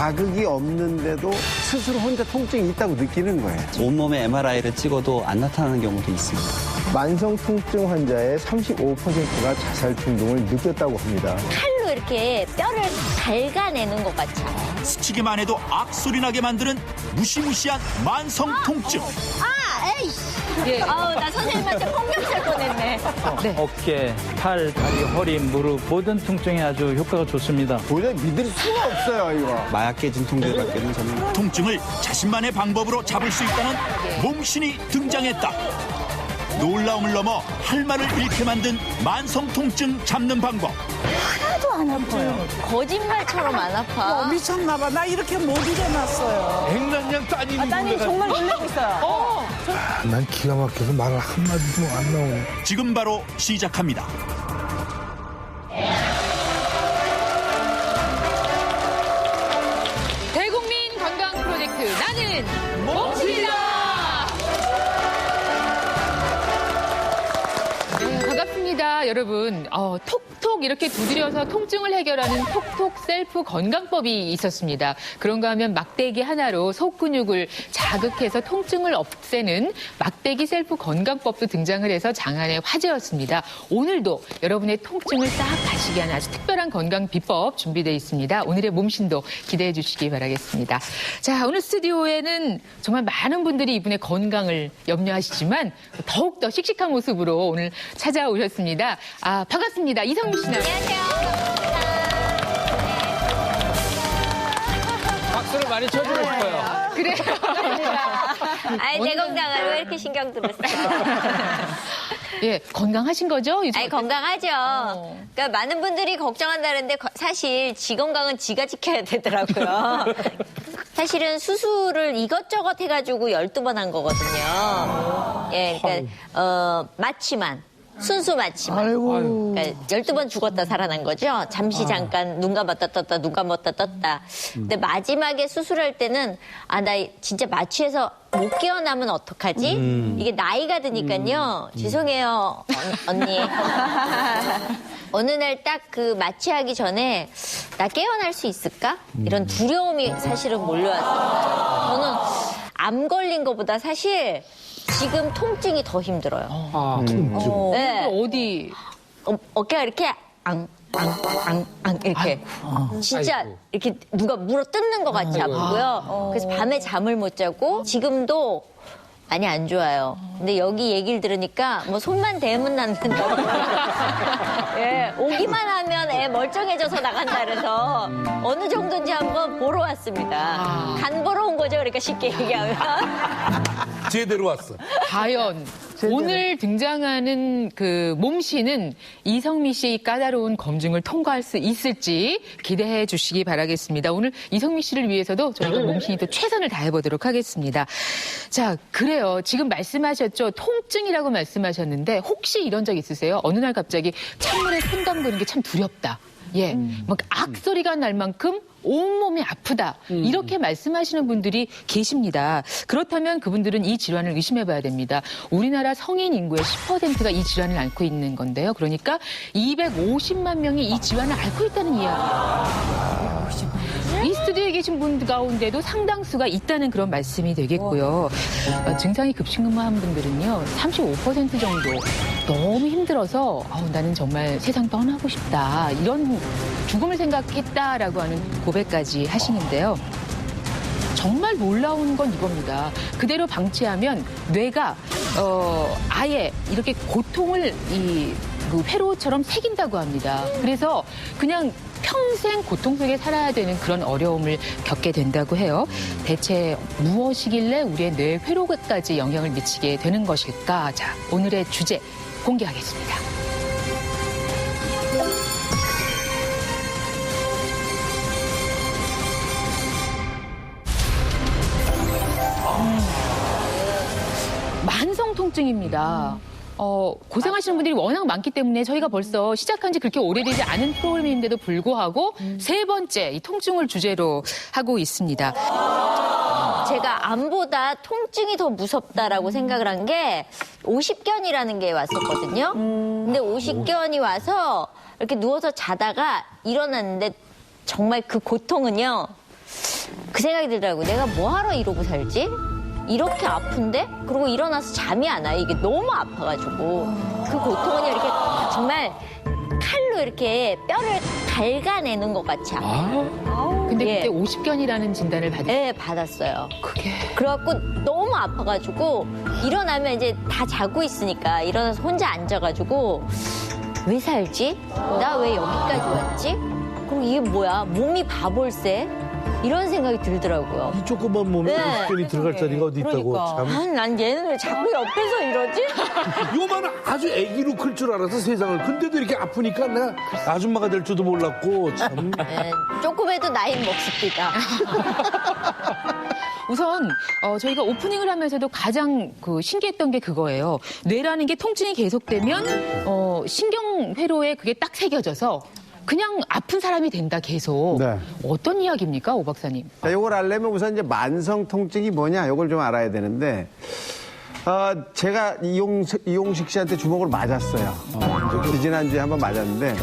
자극이 없는데도 스스로 혼자 통증이 있다고 느끼는 거예요. 온몸에 MRI를 찍어도 안 나타나는 경우도 있습니다. 만성 통증 환자의 35%가 자살 충동을 느꼈다고 합니다. 칼로 이렇게 뼈를 갉아내는 것 같죠. 스치기만 해도 악소리 나게 만드는 무시무시한 만성 통증. 에이씨. 아우, 나 선생님한테 폭력할 뻔했네. 어깨, 팔, 다리, 허리, 무릎 모든 통증에 아주 효과가 좋습니다. 도저히 믿을 수가 없어요, 이거. 마약계 진통제밖에는 저는 통증을 자신만의 방법으로 잡을 수 있다는 몸신이 등장했다. 놀라움을 넘어 할 말을 잃게 만든 만성 통증 잡는 방법. 하나도 안 아파요. 거짓말처럼 안 아파. 미쳤나 봐. 나 이렇게 못 일어났어요. 백만냥 따지는 따님 정말 놀라고 있어요. 난 기가 막혀서 말을 한마디도 안 나오네. 지금 바로 시작합니다. 대국민 건강 프로젝트 나는 몸신이다. 반갑습니다, 여러분. 톡톡 이렇게 두드려서 통증을 해결하는 톡톡 셀프 건강법이 있었습니다. 그런가 하면 막대기 하나로 속 근육을 자극해서 통증을 없애는 막대기 셀프 건강법도 등장을 해서 장안의 화제였습니다. 오늘도 여러분의 통증을 싹 가시게 하는 아주 특별한 건강 비법 준비되어 있습니다. 오늘의 몸신도 기대해 주시기 바라겠습니다. 자, 오늘 스튜디오에는 정말 많은 분들이 이분의 건강을 염려하시지만 더욱더 씩씩한 모습으로 오늘 찾아오셨습니다. 반갑습니다. 이성미 씨. 안녕하세요. 박수를 많이 쳐주고 싶어요. 그래요. 아이, 내 건강을 왜 이렇게 신경 들었어요? 예, 건강하신 거죠? 아니, 건강하죠. 그러니까 많은 분들이 걱정한다는데 사실 지 건강은 지가 지켜야 되더라고요. 사실은 수술을 이것저것 해가지고 12번 한 거거든요. 예, 그러니까 마취만. 순수 마취만. 그러니까 12번 죽었다 살아난 거죠. 잠시 잠깐 눈 감았다 떴다, 눈 감았다 떴다. 근데 마지막에 수술할 때는 나 진짜 마취해서 못 깨어나면 어떡하지? 이게 나이가 드니까요. 죄송해요, 언니. 어느 날 딱 그 마취하기 전에 나 깨어날 수 있을까? 이런 두려움이 사실은 몰려왔어요. 저는 암 걸린 것보다 사실 지금 통증이 더 힘들어요. 통증. 네. 어디? 어깨가 이렇게 이렇게 진짜 이렇게 누가 물어 뜯는 것 같이 아프고요. 그래서 밤에 잠을 못 자고 지금도 많이 안 좋아요. 근데 여기 얘기를 들으니까 뭐 손만 대면 낫는다고. 예, 오기만 하면 애 멀쩡해져서 나간다 그래서 어느 정도인지 한번 보러 왔습니다. 간 보러 온 거죠. 그러니까 쉽게 얘기하면. 제대로 왔어. 과연 오늘 등장하는 그 몸신은 이성미 씨의 까다로운 검증을 통과할 수 있을지 기대해 주시기 바라겠습니다. 오늘 이성미 씨를 위해서도 저희가 몸신이 또 최선을 다해보도록 하겠습니다. 자, 그래요. 지금 말씀하셨죠. 통증이라고 말씀하셨는데 혹시 이런 적 있으세요? 어느 날 갑자기 찬물에 손 담그는 게 참 두렵다. 예, 막 악소리가 날 만큼 온몸이 아프다. 이렇게 말씀하시는 분들이 계십니다. 그렇다면 그분들은 이 질환을 의심해봐야 됩니다. 우리나라 성인 인구의 10%가 이 질환을 앓고 있는 건데요. 그러니까 250만 명이 이 질환을 앓고 있다는 이야기예요. 이 스튜디오에 계신 분 가운데도 상당수가 있다는 그런 말씀이 되겠고요. 증상이 급식근무한 분들은요. 35% 정도 너무 힘들어서 나는 정말 세상 떠나고 싶다. 이런 죽음을 생각했다라고 하는 고백까지 하시는데요. 정말 놀라운 건 이겁니다. 그대로 방치하면 뇌가 아예 이렇게 고통을 그 회로처럼 새긴다고 합니다. 그래서 그냥 평생 고통 속에 살아야 되는 그런 어려움을 겪게 된다고 해요. 대체 무엇이길래 우리의 뇌 회로까지 영향을 미치게 되는 것일까? 자, 오늘의 주제 공개하겠습니다. 만성 통증입니다. 고생하시는 분들이 워낙 많기 때문에 저희가 벌써 시작한 지 그렇게 오래되지 않은 프로그램인데도 불구하고 세 번째 이 통증을 주제로 하고 있습니다. 제가 암보다 통증이 더 무섭다라고 생각을 한 게 오십견이라는 게 왔었거든요. 근데 오십견이 와서 이렇게 누워서 자다가 일어났는데 정말 그 고통은요. 그 생각이 들더라고요. 내가 뭐하러 이러고 살지? 이렇게 아픈데? 그리고 일어나서 잠이 안 와요. 이게 너무 아파가지고. 그 고통은 이렇게 정말 칼로 이렇게 뼈를 갈가내는 것 같이 아파요. 근데 예. 그때 50견이라는 진단을 받았어요. 네, 받았어요. 그게. 그래갖고 너무 아파가지고 일어나면 이제 다 자고 있으니까 일어나서 혼자 앉아가지고 왜 살지? 나 왜 여기까지 왔지? 그리고 이게 뭐야? 몸이 바볼세? 이런 생각이 들더라고요. 이 조그만 몸에 네. 50견이 들어갈 자리가 어디 있다고. 그러니까. 참. 난 얘는 왜 자꾸 옆에서 이러지? 요만 아주 애기로 클 줄 알아서 세상을. 근데도 이렇게 아프니까 내가 아줌마가 될 줄도 몰랐고 참. 네, 조금해도 나이 먹습니다. 우선 저희가 오프닝을 하면서도 가장 신기했던 게 그거예요. 뇌라는 게 통증이 계속되면 신경회로에 그게 딱 새겨져서 그냥 아픈 사람이 된다 계속. 네. 어떤 이야기입니까, 오 박사님? 자, 요걸 알려면 우선 이제 만성 통증이 뭐냐, 요걸 좀 알아야 되는데, 제가 이용식 씨한테 주먹으로 맞았어요. 지난주에 한번 맞았는데,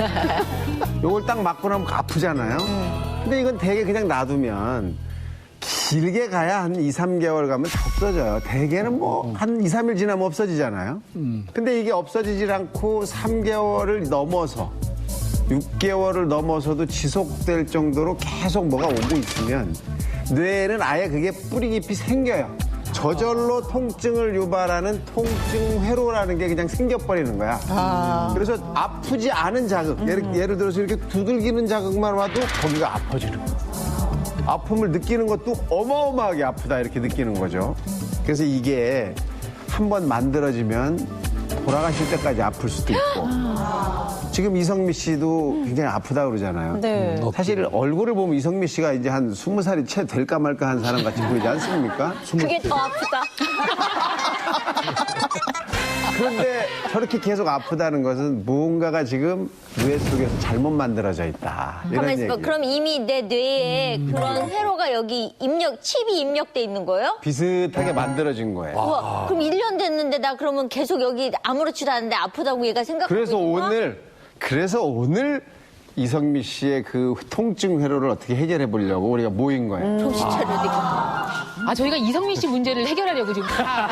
요걸 딱 맞고 나면 아프잖아요. 근데 이건 되게 그냥 놔두면, 길게 가야 한 2, 3개월 가면 다 없어져요. 대개는 뭐, 한 2, 3일 지나면 없어지잖아요. 근데 이게 없어지질 않고 3개월을 넘어서, 6개월을 넘어서도 지속될 정도로 계속 뭐가 오고 있으면 뇌에는 아예 그게 뿌리 깊이 생겨요. 저절로 통증을 유발하는 통증 회로라는 게 그냥 생겨버리는 거야. 그래서 아프지 않은 자극, 예를 들어서 이렇게 두들기는 자극만 와도 거기가 아파지는 거야. 아픔을 느끼는 것도 어마어마하게 아프다 이렇게 느끼는 거죠. 그래서 이게 한번 만들어지면 돌아가실 때까지 아플 수도 있고. 지금 이성미 씨도 굉장히 아프다 그러잖아요. 네. 사실 얼굴을 보면 이성미 씨가 이제 한 20살이 채 될까 말까 한 사람 같이 보이지 않습니까? 그게 더 아프다. 그런데 저렇게 계속 아프다는 것은 무언가가 지금 뇌 속에서 잘못 만들어져 있다. 이런 가만히 있어봐. 얘기. 그럼 이미 내 뇌에 그런 회로가 여기 칩이 입력돼 있는 거예요? 비슷하게 만들어진 거예요. 우와, 그럼 1년 됐는데 나 그러면 계속 여기 아무렇지도 않은데 아프다고 얘가 생각하고 그래서 오늘 이성미 씨의 그 통증 회로를 어떻게 해결해 보려고 우리가 모인 거예요. 정신 차려야 되겠다. 저희가 이성민 씨 문제를 해결하려고 지금 다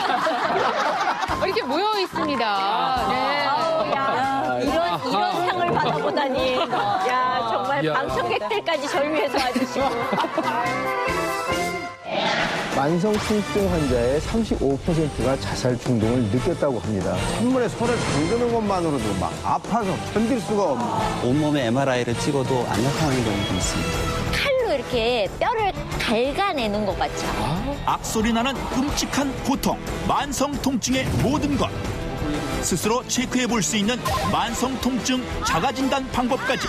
이렇게 모여 있습니다. 네. 아우, 야, 이런 상을 받아보다니. 야, 정말 방청객들까지 절미해서 와주시고. 만성 통증 환자의 35%가 자살 충동을 느꼈다고 합니다. 한번에 손을 잠그는 것만으로도 막 아파서 견딜 수가 없는. 온몸에 MRI를 찍어도 안 나타나는 경우도 있습니다. 칼로 이렇게 뼈를 갈가내는 것 같이. 악소리 나는 끔찍한 고통, 만성 통증의 모든 것. 스스로 체크해 볼 수 있는 만성 통증 자가진단 방법까지.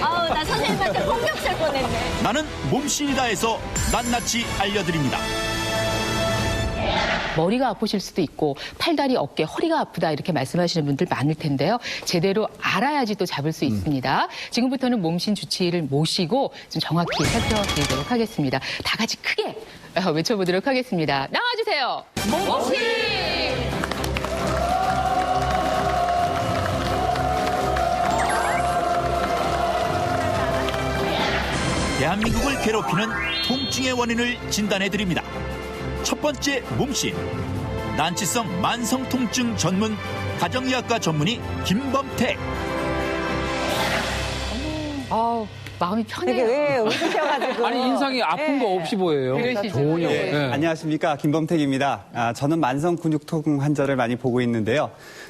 아우, 나 선생님한테 공격살 뻔했네. 나는 몸신이다에서 낱낱이 알려드립니다. 머리가 아프실 수도 있고 팔다리, 어깨, 허리가 아프다 이렇게 말씀하시는 분들 많을 텐데요. 제대로 알아야지 또 잡을 수 있습니다. 지금부터는 몸신 주치의를 모시고 좀 정확히 살펴드리도록 하겠습니다. 다 같이 크게 외쳐보도록 하겠습니다. 나와주세요. 몸신! 대한민국을 괴롭히는 통증의 원인을 진단해드립니다. 첫 번째 몸신, 난치성 만성통증 전문 가정의학과 전문의 김범택. 마음이 편해요. 왜 웃으셔가지고. 아니 인상이 아픈 거 없이 보여요. 그러시죠. 전혀. 네. 네. 안녕하십니까. 김범택입니다. 저는 만성 근육통 환자를 많이 보고 있는데요.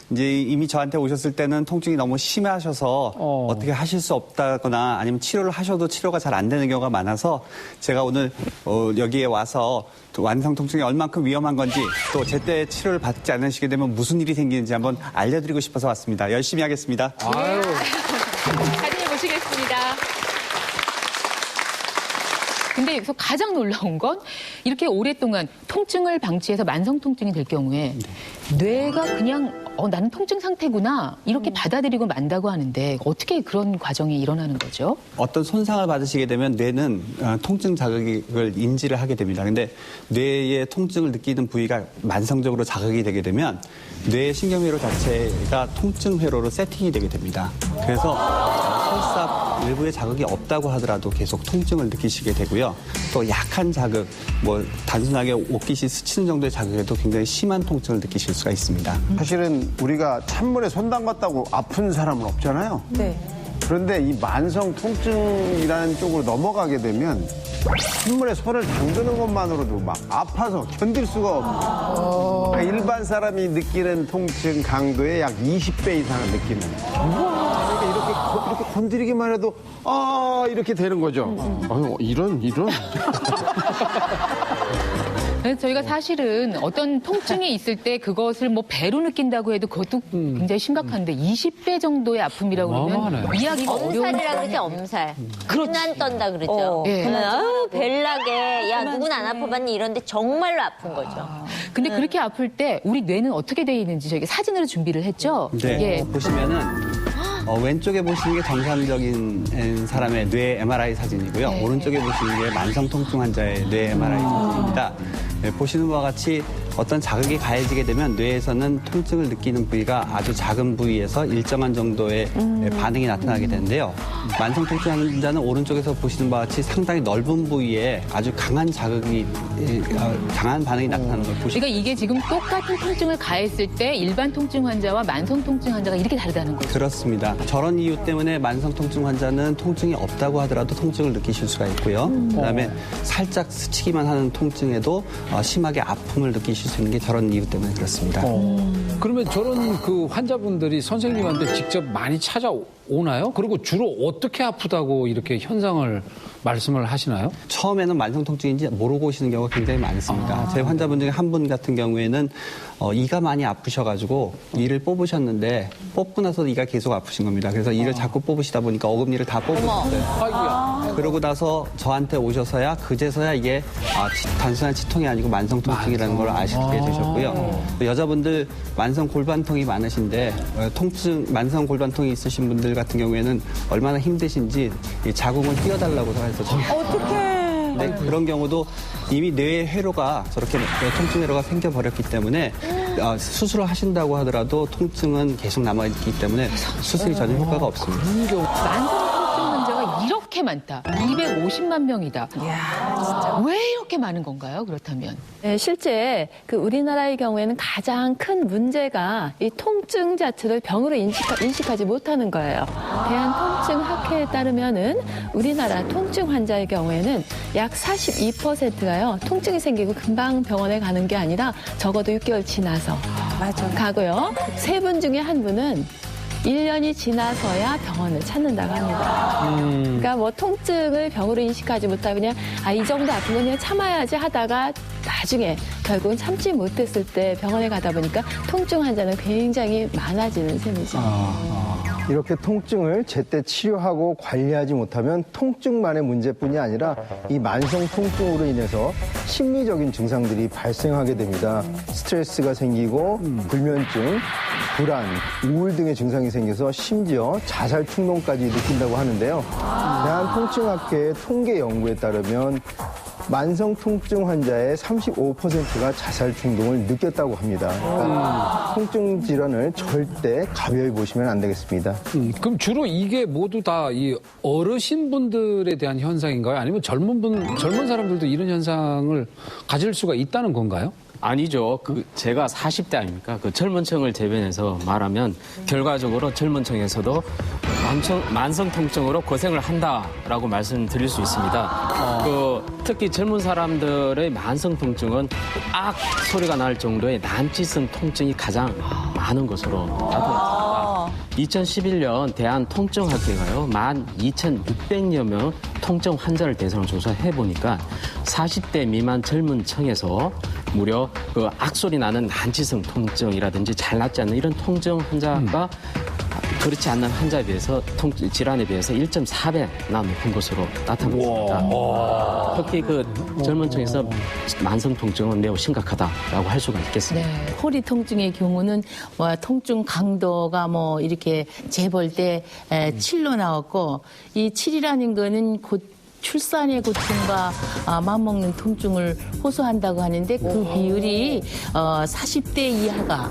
이제 이미 저한테 오셨을 때는 통증이 너무 심하셔서 어떻게 하실 수 없다거나 아니면 치료를 하셔도 치료가 잘 안 되는 경우가 많아서 제가 오늘 여기에 와서 또 만성 통증이 얼만큼 위험한 건지 또 제때 치료를 받지 않으시게 되면 무슨 일이 생기는지 한번 알려드리고 싶어서 왔습니다. 열심히 하겠습니다. 자리에 모시겠습니다. 근데 여기서 가장 놀라운 건 이렇게 오랫동안 통증을 방치해서 만성 통증이 될 경우에 뇌가 그냥 나는 통증 상태구나 이렇게 받아들이고 만다고 하는데 어떻게 그런 과정이 일어나는 거죠? 어떤 손상을 받으시게 되면 뇌는 통증 자극을 인지를 하게 됩니다. 근데 뇌의 통증을 느끼는 부위가 만성적으로 자극이 되게 되면 뇌의 신경회로 자체가 통증 회로로 세팅이 되게 됩니다. 그래서 설사 일부의 자극이 없다고 하더라도 계속 통증을 느끼시게 되고요. 또 약한 자극, 뭐 단순하게 옷깃이 스치는 정도의 자극에도 굉장히 심한 통증을 느끼실 수가 있습니다. 사실은 우리가 찬물에 손 담갔다고 아픈 사람은 없잖아요. 네. 그런데 이 만성 통증이라는 쪽으로 넘어가게 되면 찬물에 손을 담그는 것만으로도 막 아파서 견딜 수가 없는. 그러니까 일반 사람이 느끼는 통증 강도의 약 20배 이상을 느끼는. 그러니까 이렇게 건드리기만 해도 이렇게 되는 거죠. 아유, 이런. 그래서 저희가 사실은 어떤 통증이 있을 때 그것을 뭐 배로 느낀다고 해도 그것도 굉장히 심각한데 20배 정도의 아픔이라고 그러면 이야기가 어려운 엄살이라 그러죠, 엄살. 그난 떤다 그러죠. 벨나게, 야, 누군 안 아파봤니? 이런데 정말로 아픈 거죠. 근데 그렇게 아플 때 우리 뇌는 어떻게 돼 있는지 저희가 사진으로 준비를 했죠. 네. 보시면은 왼쪽에 보시는 게 정상적인 사람의 뇌 MRI 사진이고요. 네. 오른쪽에 보시는 게 만성 통증 환자의 뇌 MRI 사진입니다. 네, 보시는 바와 같이 어떤 자극이 가해지게 되면 뇌에서는 통증을 느끼는 부위가 아주 작은 부위에서 일정한 정도의 반응이 나타나게 되는데요. 만성 통증 환자는 오른쪽에서 보시는 바와 같이 상당히 넓은 부위에 아주 강한 자극이, 강한 반응이 나타나는 걸 보시죠. 그러니까 이게 지금 똑같은 통증을 가했을 때 일반 통증 환자와 만성 통증 환자가 이렇게 다르다는 거죠. 그렇습니다. 저런 이유 때문에 만성 통증 환자는 통증이 없다고 하더라도 통증을 느끼실 수가 있고요. 그다음에 살짝 스치기만 하는 통증에도 심하게 아픔을 느끼실 수 있는 게 저런 이유 때문에 그렇습니다. 그러면 저런 그 환자분들이 선생님한테 직접 많이 찾아오나요? 그리고 주로 어떻게 아프다고 이렇게 현상을 말씀을 하시나요? 처음에는 만성 통증인지 모르고 오시는 경우가 굉장히 많습니다. 제 환자분 중에 한 분 같은 경우에는 이가 많이 아프셔가지고 이를 뽑으셨는데 뽑고 나서 이가 계속 아프신 겁니다. 그래서 이를 자꾸 뽑으시다 보니까 어금니를 다 뽑으셨어요. 그러고 나서 저한테 오셔서야 그제서야 이게 단순한 치통이 아니고 만성 통증이라는 걸 아시게 되셨고요. 여자분들 만성 골반통이 많으신데 만성 골반통이 있으신 분들 같은 경우에는 얼마나 힘드신지 이 자궁을 띄워달라고 해서 어떡해. 네, 그런 경우도 이미 뇌에 회로가 저렇게 통증 회로가 생겨버렸기 때문에 수술을 하신다고 하더라도 통증은 계속 남아있기 때문에 수술이 전혀 효과가 없습니다. 만성 통증 환자가 이렇게 많다. 250만 명이다. 진짜. 왜 이렇게 많은 건가요? 그렇다면? 네, 실제 그 우리나라의 경우에는 가장 큰 문제가 이 통증 자체를 병으로 인식하지 못하는 거예요. 대한통증학회에 따르면은 우리나라 통증 환자의 경우에는 약 42%가요. 통증이 생기고 금방 병원에 가는 게 아니라 적어도 6개월 지나서 가고요. 3분 중에 1분은 1년이 지나서야 병원을 찾는다고 합니다. 그러니까 뭐 통증을 병으로 인식하지 못하고 그냥 이 정도 아픈 건 그냥 참아야지 하다가 나중에 결국은 참지 못했을 때 병원에 가다 보니까 통증 환자는 굉장히 많아지는 셈이죠. 이렇게 통증을 제때 치료하고 관리하지 못하면 통증만의 문제뿐이 아니라 이 만성 통증으로 인해서 심리적인 증상들이 발생하게 됩니다. 스트레스가 생기고 불면증, 불안, 우울 등의 증상이 생겨서 심지어 자살 충동까지 느낀다고 하는데요. 대한통증학회의 통계 연구에 따르면 만성 통증 환자의 35%가 자살 충동을 느꼈다고 합니다. 그러니까 통증 질환을 절대 가벼이 보시면 안 되겠습니다. 그럼 주로 이게 모두 다 이 어르신분들에 대한 현상인가요? 아니면 젊은 사람들도 이런 현상을 가질 수가 있다는 건가요? 아니죠. 제가 40대 아닙니까? 그 젊은 층을 대변해서 말하면 결과적으로 젊은 층에서도 만성 통증으로 고생을 한다라고 말씀드릴 수 있습니다. 특히 젊은 사람들의 만성 통증은 악 소리가 날 정도의 난치성 통증이 가장 많은 것으로 나타났습니다. 2011년 대한통증학회가요, 12,600여 명 통증 환자를 대상으로 조사해 보니까 40대 미만 젊은 층에서 무려 그 악소리 나는 난치성 통증이라든지 잘 낫지 않는 이런 통증 환자가 그렇지 않는 환자에 비해서 질환에 비해서 1.4배나 높은 것으로 나타났습니다. 특히 그 젊은 층에서 만성 통증은 매우 심각하다라고 할 수가 있겠습니다. 네. 허리 통증의 경우는 뭐 통증 강도가 뭐 이렇게 재볼 때 7로 나왔고 이 7이라는 거는 곧 출산의 고통과 마음먹는 통증을 호소한다고 하는데 그 비율이 40대 이하가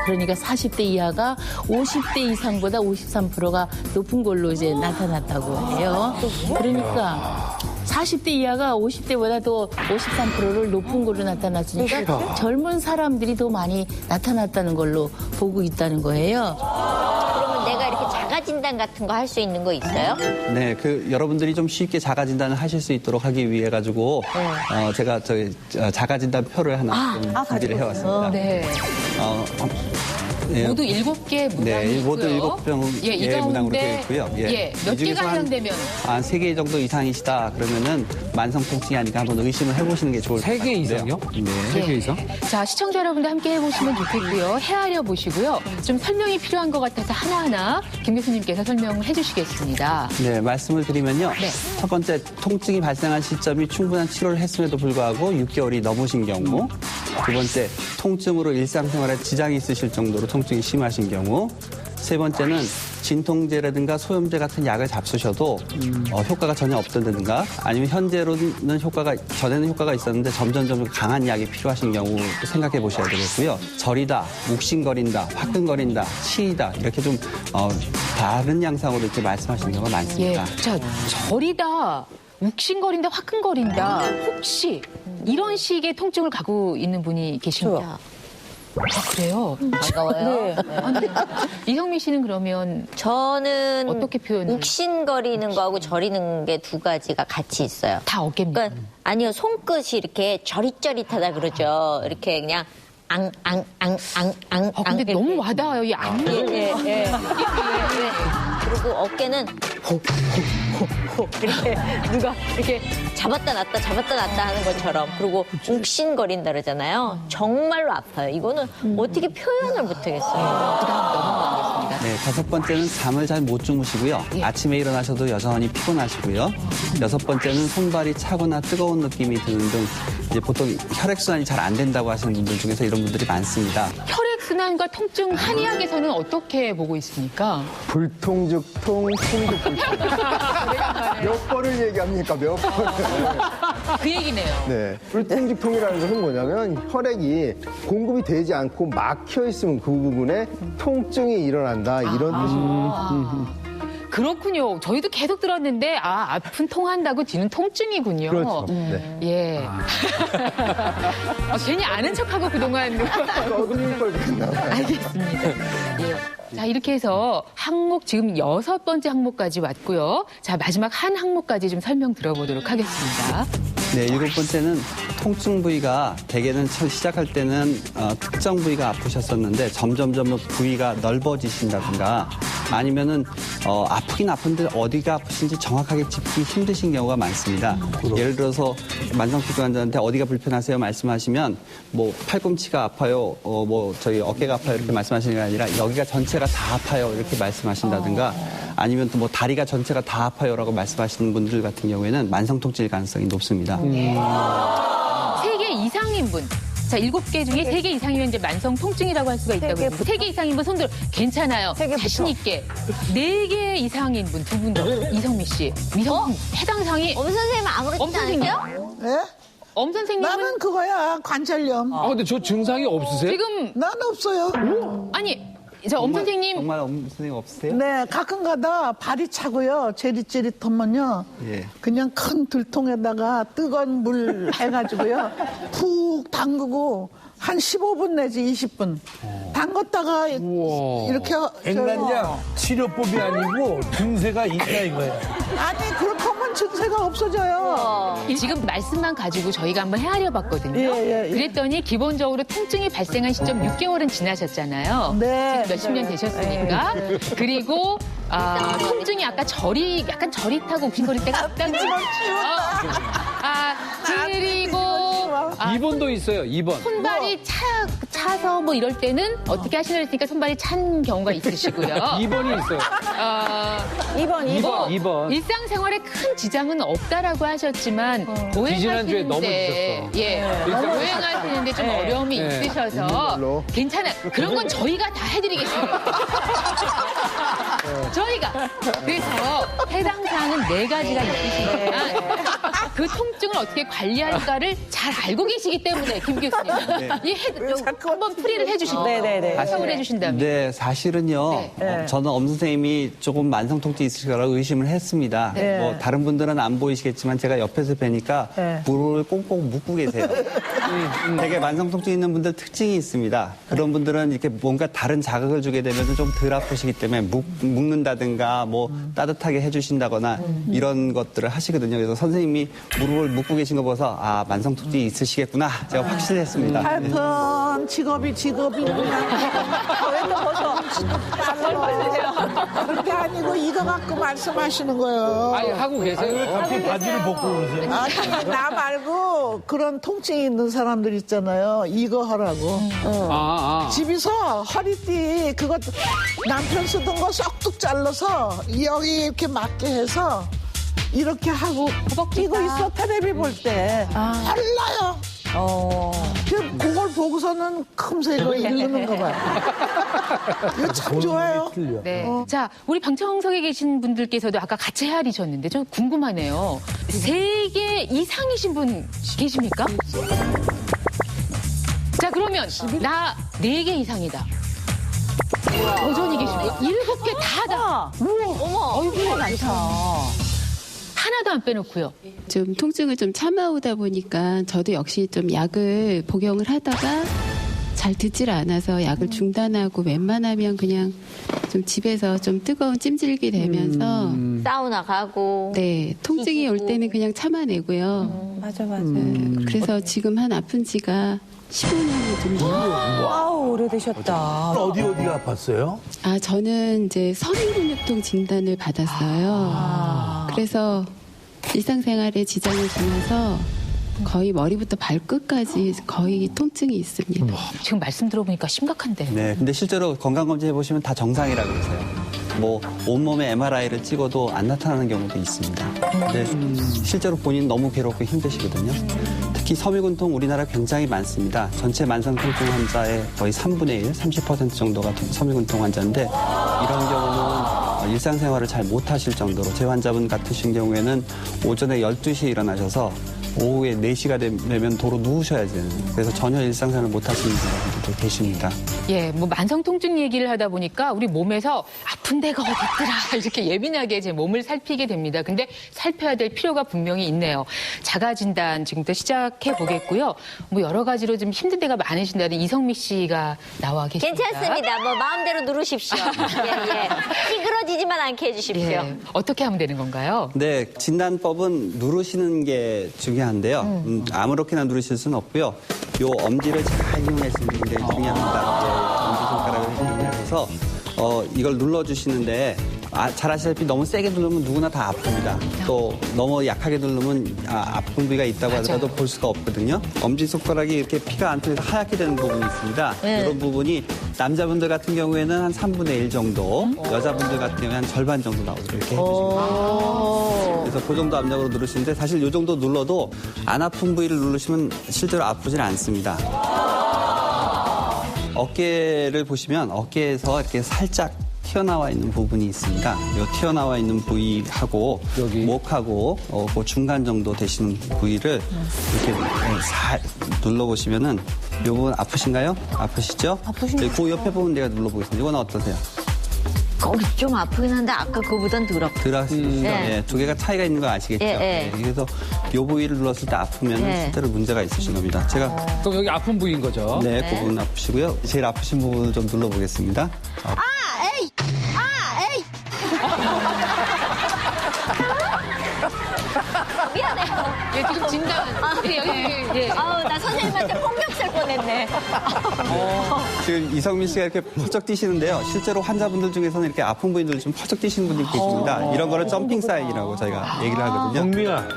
그러니까 40대 이하가 50대 이상보다 53%가 높은 걸로 이제 나타났다고 해요. 그러니까 40대 이하가 50대보다 더 53%를 높은 걸로 나타났으니까 젊은 사람들이 더 많이 나타났다는 걸로 보고 있다는 거예요. 그러면 내가 이렇게 자가진단 같은 거 할 수 있는 거 있어요? 네, 여러분들이 좀 쉽게 자가진단을 하실 수 있도록 하기 위해 가지고 제가 자가진단 표를 하나 좀 준비를 해왔습니다. 네. 예. 모두 7개 문항이 네, 있고요. 모두 7병의 이 문항으로 가운데 되어 있고요. 몇 이 중에서 개가 해당되면 한 3개 정도 이상이시다 그러면은 만성 통증이 아닌가 한번 의심을 해보시는 게 좋을 것 같아요. 3개 이상이요? 네. 3개 이상? 자, 시청자 여러분들 함께 해보시면 좋겠고요. 헤아려 보시고요. 좀 설명이 필요한 것 같아서 하나하나 김 교수님께서 설명을 해주시겠습니다. 네, 말씀을 드리면요. 네. 첫 번째, 통증이 발생한 시점이 충분한 치료를 했음에도 불구하고 6개월이 넘으신 경우. 두 번째, 통증으로 일상생활에 지장이 있으실 정도로 통증이 심하신 경우. 세 번째는 진통제라든가 소염제 같은 약을 잡수셔도 효과가 전혀 없다든가 아니면 현재로는 전에는 효과가 있었는데 점점 강한 약이 필요하신 경우 생각해 보셔야 되겠고요. 저리다, 욱신거린다, 화끈거린다, 치이다 이렇게 좀 다른 양상으로 이렇게 말씀하시는 경우가 많습니다. 예. 자, 저리다, 욱신거린다, 화끈거린다. 혹시 이런 식의 통증을 갖고 있는 분이 계신가요? 아, 그래요? 반가워요. 네. 아니, 이성미 씨는 그러면 저는 어떻게 표현을? 욱신거리는 거하고 저리는 게 두 가지가 같이 있어요. 다 어깨입니까? 그러니까 아니요, 손끝이 이렇게 저릿저릿하다 그러죠. 이렇게 그냥 근데 너무 와닿아요, 이 앙. 예. 그리고 어깨는 이렇게 누가 이렇게 잡았다 놨다 하는 것처럼. 그리고 욱신거린다 그러잖아요. 정말로 아파요. 이거는 어떻게 표현을 못하겠어요. 그다음 넘어가겠습니다. 네, 다섯 번째는 잠을 잘 못 주무시고요. 아침에 일어나셔도 여전히 피곤하시고요. 여섯 번째는 손발이 차거나 뜨거운 느낌이 드는 등 이제 보통 혈액순환이 잘 안 된다고 하시는 분들 중에서 이런 분들이 많습니다. 혈액순환과 통증 한의학에서는 어떻게 보고 있습니까? 불통즉통, 통즉불통. 몇 번을 얘기합니까? 몇 번을. 그 얘기네요. 네. 불통즉통이라는 것은 뭐냐면 혈액이 공급이 되지 않고 막혀 있으면 그 부분에 통증이 일어난다 이런 뜻입니다. 그렇군요. 저희도 계속 들었는데 아픈 통한다고 뒤는 통증이군요. 그렇죠. 네. 예. 괜히 아는 척하고 그동안 떠들릴 걸 그랬나 봐요. 알겠습니다. 예. 자, 이렇게 해서 항목 지금 6번째 항목까지 왔고요. 자, 마지막 한 항목까지 좀 설명 들어보도록 하겠습니다. 네, 7번째는 통증 부위가 대개는 시작할 때는 특정 부위가 아프셨었는데 점점 부위가 넓어지신다든가 아니면은 아프긴 아픈데 어디가 아프신지 정확하게 짚기 힘드신 경우가 많습니다. 예를 들어서 만성통증 환자한테 어디가 불편하세요 말씀하시면 뭐 팔꿈치가 아파요, 저희 어깨가 아파요 이렇게 말씀하시는 게 아니라 여기가 전체가 다 아파요 이렇게 말씀하신다든가 아니면 또 뭐 다리가 전체가 다 아파요라고 말씀하시는 분들 같은 경우에는 만성통증일 가능성이 높습니다. 3개 이상인 분. 자, 7개 중에 3개 이상이면 이제 만성 통증이라고 할 수가 있다고 합니다. 3개 이상인 분 손들 괜찮아요. 자신 있게. 4개 이상인 분 두 분 더. 이성미 씨. 해당 사항이 엄 선생님 아무렇지 않으세요? 예? 엄 선생님은 나는 그거야, 관절염. 근데 저 증상이 없으세요? 지금 난 없어요. 아니, 저 엄 선생님 정말 선생님 없으세요? 네, 가끔 가다 발이 차고요. 제릿제릿하면요. 예. 그냥 큰 들통에다가 뜨거운 물 해가지고요. 푹 담그고 한 15분 내지 20분. 담갔다가 이렇게. 백난장 치료법이 아니고 증세가 있다 이거예요. 아니, 그렇게 하면 증세가 없어져요. 지금 말씀만 가지고 저희가 한번 헤아려 봤거든요. 예. 그랬더니 기본적으로 통증이 발생한 시점 6개월은 지나셨잖아요. 네. 몇십 년 되셨으니까. 그리고 통증이 약간 저릿하고 욱신거릴 때가 있다는 거죠. 그리고 2번도 있어요. 2번. 손발이 타서 뭐 이럴 때는 어떻게 하시나 했으니까 손발이 찬 경우가 있으시고요. 2번이 있어요. 2번. 일상생활에 큰 지장은 없다라고 하셨지만 지지난주에 너무 오행하시는데 드셨어. 오행하시는데 좀 어려움이 있으셔서 괜찮아요. 그런 건 저희가 다 해드리겠습니다. 저희가 그래서 해당 사항은 4가지가 있으시니까 그 통증을 어떻게 관리할까를 잘 알고 계시기 때문에 김 교수님 한번 풀이를 해주시고 설명을 해주신다면. 네, 사실은요. 저는 엄 선생님이 조금 만성 통증이 있을 거라고 의심을 했습니다. 뭐 다른 분들은 안 보이시겠지만 제가 옆에서 뵈니까 무릎을 꽁꽁 묶고 계세요. 되게 만성 통증 있는 분들 특징이 있습니다. 그런 분들은 이렇게 뭔가 다른 자극을 주게 되면 좀 덜 아프시기 때문에 묶는다든가 뭐 따뜻하게 해주신다거나 이런 것들을 하시거든요. 그래서 선생님이 무릎을 묶고 계신 거 봐서 아 만성 통증이 있으시겠구나 제가 확실했습니다. 하여튼 직업이구나. 왜또 벗어? 그렇게 아니고 이거 갖고 말씀하시는 거예요. 아니, 하고 계세요. 왜 갑자기 바지를 벗고 그러세요? 아니, 나 말고 그런 통증이 있는 사람들 있잖아요. 이거 하라고. 집에서 허리띠 그거 남편 쓰던 거 쏙뚝 잘라서 여기 이렇게 맞게 해서 이렇게 하고 끼고 있어. 텔레비 볼 때. 헐라요. 그걸 보고서는 금세 이거 읽는 거 봐요. 이거 참 좋아요. 네. 자, 우리 방청석에 계신 분들께서도 아까 같이 헤아리셨는데 좀 궁금하네요. 3개 이상이신 분 계십니까? 자, 그러면 나 4개 이상이다. 여전히 계시고 7개 다다. 어머, 어이구 많다. 하나도 안 빼놓고요. 좀 통증을 좀 참아오다 보니까 저도 역시 좀 약을 복용을 하다가 잘 듣질 않아서 약을 중단하고 웬만하면 그냥 좀 집에서 좀 뜨거운 찜질기 대면서 사우나 가고. 네, 통증이 올 때는 그냥 참아내고요. 맞아. 그래서 지금 한 아픈 지가 15년이 좀 돼요. 와우, 오래되셨다. 어디가 아팠어요? 아, 저는 이제 서민근육통 진단을 받았어요. 그래서 일상생활에 지장을 주면서 거의 머리부터 발끝까지 거의 통증이 있습니다. 지금 말씀 들어보니까 심각한데. 네, 근데 실제로 건강검진 해보시면 다 정상이라고 그러세요. 뭐 온몸에 MRI를 찍어도 안 나타나는 경우도 있습니다. 근데 실제로 본인 너무 괴롭고 힘드시거든요. 특히 섬유근통 우리나라 굉장히 많습니다. 전체 만성통증 환자의 거의 3분의 1, 30% 정도가 섬유근통 환자인데 이런 경우는 일상생활을 잘 못하실 정도로 제 환자분 같으신 경우에는 오전에 12시에 일어나셔서 오후에 4시가 되면 도로 누우셔야 되는 그래서 전혀 일상생활을 못하시는 분들도 계십니다. 예, 뭐 만성 통증 얘기를 하다 보니까 우리 몸에서 아픈 데가 어딨더라 이렇게 예민하게 제 몸을 살피게 됩니다. 근데 살펴야 될 필요가 분명히 있네요. 자가 진단 지금부터 시작해 보겠고요. 뭐 여러 가지로 좀 힘든 데가 많으신다는 이성미 씨가 나와 계십니다. 괜찮습니다. 뭐 마음대로 누르십시오. 예. 찌그러지지만 않게 해주십시오. 예. 어떻게 하면 되는 건가요? 네, 진단법은 누르시는 게 중요한데요. 아무렇게나 누르실 수는 없고요. 요 엄지를 잘 이용하시는 게 굉장히 중요합니다. 엄지손가락을 이용해서 이걸 눌러주시는데 잘 아시다시피 너무 세게 누르면 누구나 다 아픕니다. 또 너무 약하게 누르면 아픈 부위가 있다고 하더라도 볼 수가 없거든요. 엄지손가락이 이렇게 피가 안 통해서 하얗게 되는 부분이 있습니다. 이런 부분이 남자분들 같은 경우에는 한 3분의 1 정도, 여자분들 같은 경우에 한 절반 정도 나오도록 이렇게 해주시면 그래서 그 정도 압력으로 누르시는데 사실 이 정도 눌러도 안 아픈 부위를 누르시면 실제로 아프진 않습니다. 어깨를 보시면 어깨에서 이렇게 살짝 튀어나와 있는 부분이 있습니다. 이 튀어나와 있는 부위하고 목하고 그 중간 정도 되시는 부위를 이렇게 살 눌러보시면은 이 부분 아프신가요? 아프시죠? 그 옆에 부분 내가 눌러보겠습니다. 이건 어떠세요? 거기 좀 아프긴 한데 아까 그거보단 덜 아프고. 덜 아프시죠? 네. 두 개가 차이가 있는 거 아시겠죠? 네. 그래서 이 부위를 눌렀을 때 아프면 실제로 문제가 있으신 겁니다. 제가 그럼 여기 아픈 부위인 거죠? 네, 그 부분 아프시고요. 제일 아프신 부분을 좀 눌러보겠습니다. 에이! 미안해요. 예, 지금 진단. 여기. 아우, 나 선생님한테 폭력 쓸 뻔했네. 지금 이성민 씨가 이렇게 퍼쩍 뛰시는데요. 실제로 환자분들 중에서는 이렇게 아픈 부위들 좀 퍼쩍 뛰시는 분들이 계십니다. 이런 거를 점핑 사인이라고 저희가 얘기를 하거든요. 정민아,